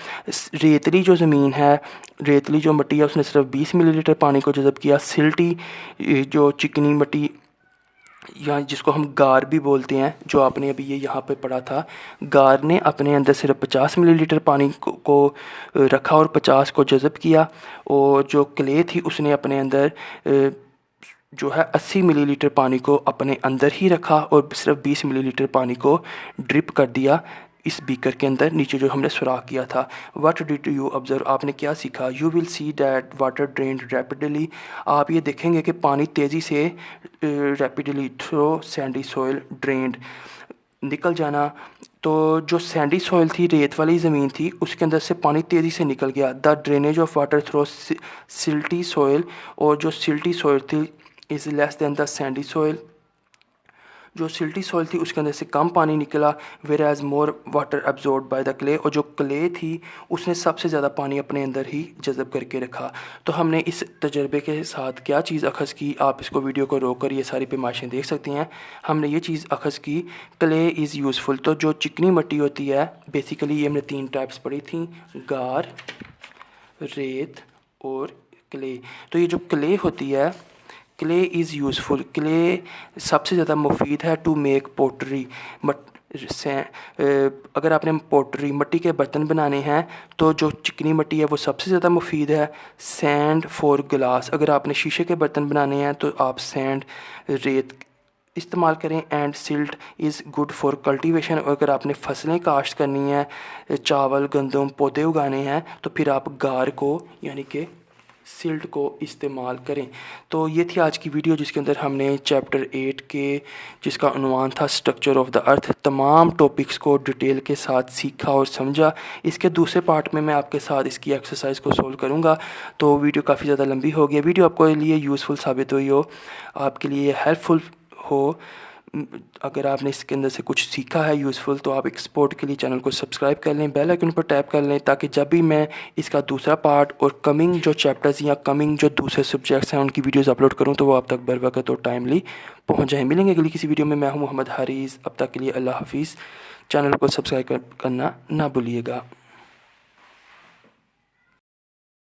रेतली जो ज़मीन है, रेतली जो मिट्टी है उसने सिर्फ 20 मिलीलीटर पानी को जज़ब किया। सिल्टी जो चिकनी मिट्टी या जिसको हम गार भी बोलते हैं, जो आपने अभी ये यहाँ पे पढ़ा था, गार ने अपने अंदर सिर्फ 50 मिलीलीटर पानी को रखा और 50 को जज़ब किया। और जो क्ले थी उसने अपने अंदर जो है 80 मिलीलीटर पानी को अपने अंदर ही रखा और सिर्फ 20 मिलीलीटर पानी को ड्रिप कर दिया इस बीकर के अंदर, नीचे जो हमने सुराख किया था। व्हाट डिड यू ऑब्जर्व, आपने क्या सीखा। You will see that water drained rapidly, आप ये देखेंगे कि पानी तेज़ी से rapidly through sandy soil drained, निकल जाना। तो जो सैंडी सॉइल थी, रेत वाली ज़मीन थी, उसके अंदर से पानी तेज़ी से निकल गया। The drainage of water through silty soil, और जो सिल्टी सॉइल थी is less than the sandy soil, जो सिल्टी सॉइल थी उसके अंदर से कम पानी निकला। Whereas more water absorb by the clay, और जो क्ले थी उसने सबसे ज़्यादा पानी अपने अंदर ही जज़ब करके रखा। तो हमने इस तजर्बे के साथ क्या चीज़ अखज़ की, आप इसको वीडियो को रोक कर ये सारी पैमाइशें देख सकती हैं। हमने ये चीज़ अखज़ की, क्ले इज़ यूज़फुल, तो जो चिकनी मिट्टी होती है बेसिकली ये हमने 3 टाइप्स पढ़ी थी, गार, रेत और क्ले। तो ये जो क्ले होती है, क्ले इज़ यूज़फुल, क्ले सबसे ज़्यादा मुफीद है टू मेक पोटरी। अगर आपने पोटरी मिट्टी के बर्तन बनाने हैं तो जो चिकनी मिट्टी है वो सबसे ज़्यादा मुफीद है। सैंड फॉर ग्लास, अगर आपने शीशे के बर्तन बनाने हैं तो आप सैंड, रेत इस्तेमाल करें। And silt is good for cultivation, अगर आपने फसलें काश्त करनी है, चावल गंदम पौधे उगाने हैं तो फिर आप गार को यानी कि सिल्ट को इस्तेमाल करें। तो ये थी आज की वीडियो जिसके अंदर हमने चैप्टर 8 के, जिसका उन्वान था स्ट्रक्चर ऑफ द अर्थ, तमाम टॉपिक्स को डिटेल के साथ सीखा और समझा। इसके दूसरे पार्ट में मैं आपके साथ इसकी एक्सरसाइज को सोल्व करूंगा। तो वीडियो काफ़ी ज़्यादा लंबी हो गई, वीडियो आपको लिए यूज़फुल साबित हुई हो, आपके लिए हेल्पफुल हो, अगर आपने इसके अंदर से कुछ सीखा है यूज़फुल, तो आप एक सपोर्ट के लिए चैनल को सब्सक्राइब कर लें, बेल आइकन पर टैप कर लें, ताकि जब भी मैं इसका दूसरा पार्ट और कमिंग जो चैप्टर्स या कमिंग जो दूसरे सब्जेक्ट्स हैं उनकी वीडियोस अपलोड करूं तो वो आप तक बर वक्त और टाइमली पहुंच जाएँ। मिलेंगे अगली किसी वीडियो में। मैं हूं मोहम्मद हारिस, अब तक के लिए अल्लाह हाफिज़। चैनल को सब्सक्राइब करना ना भूलिएगा।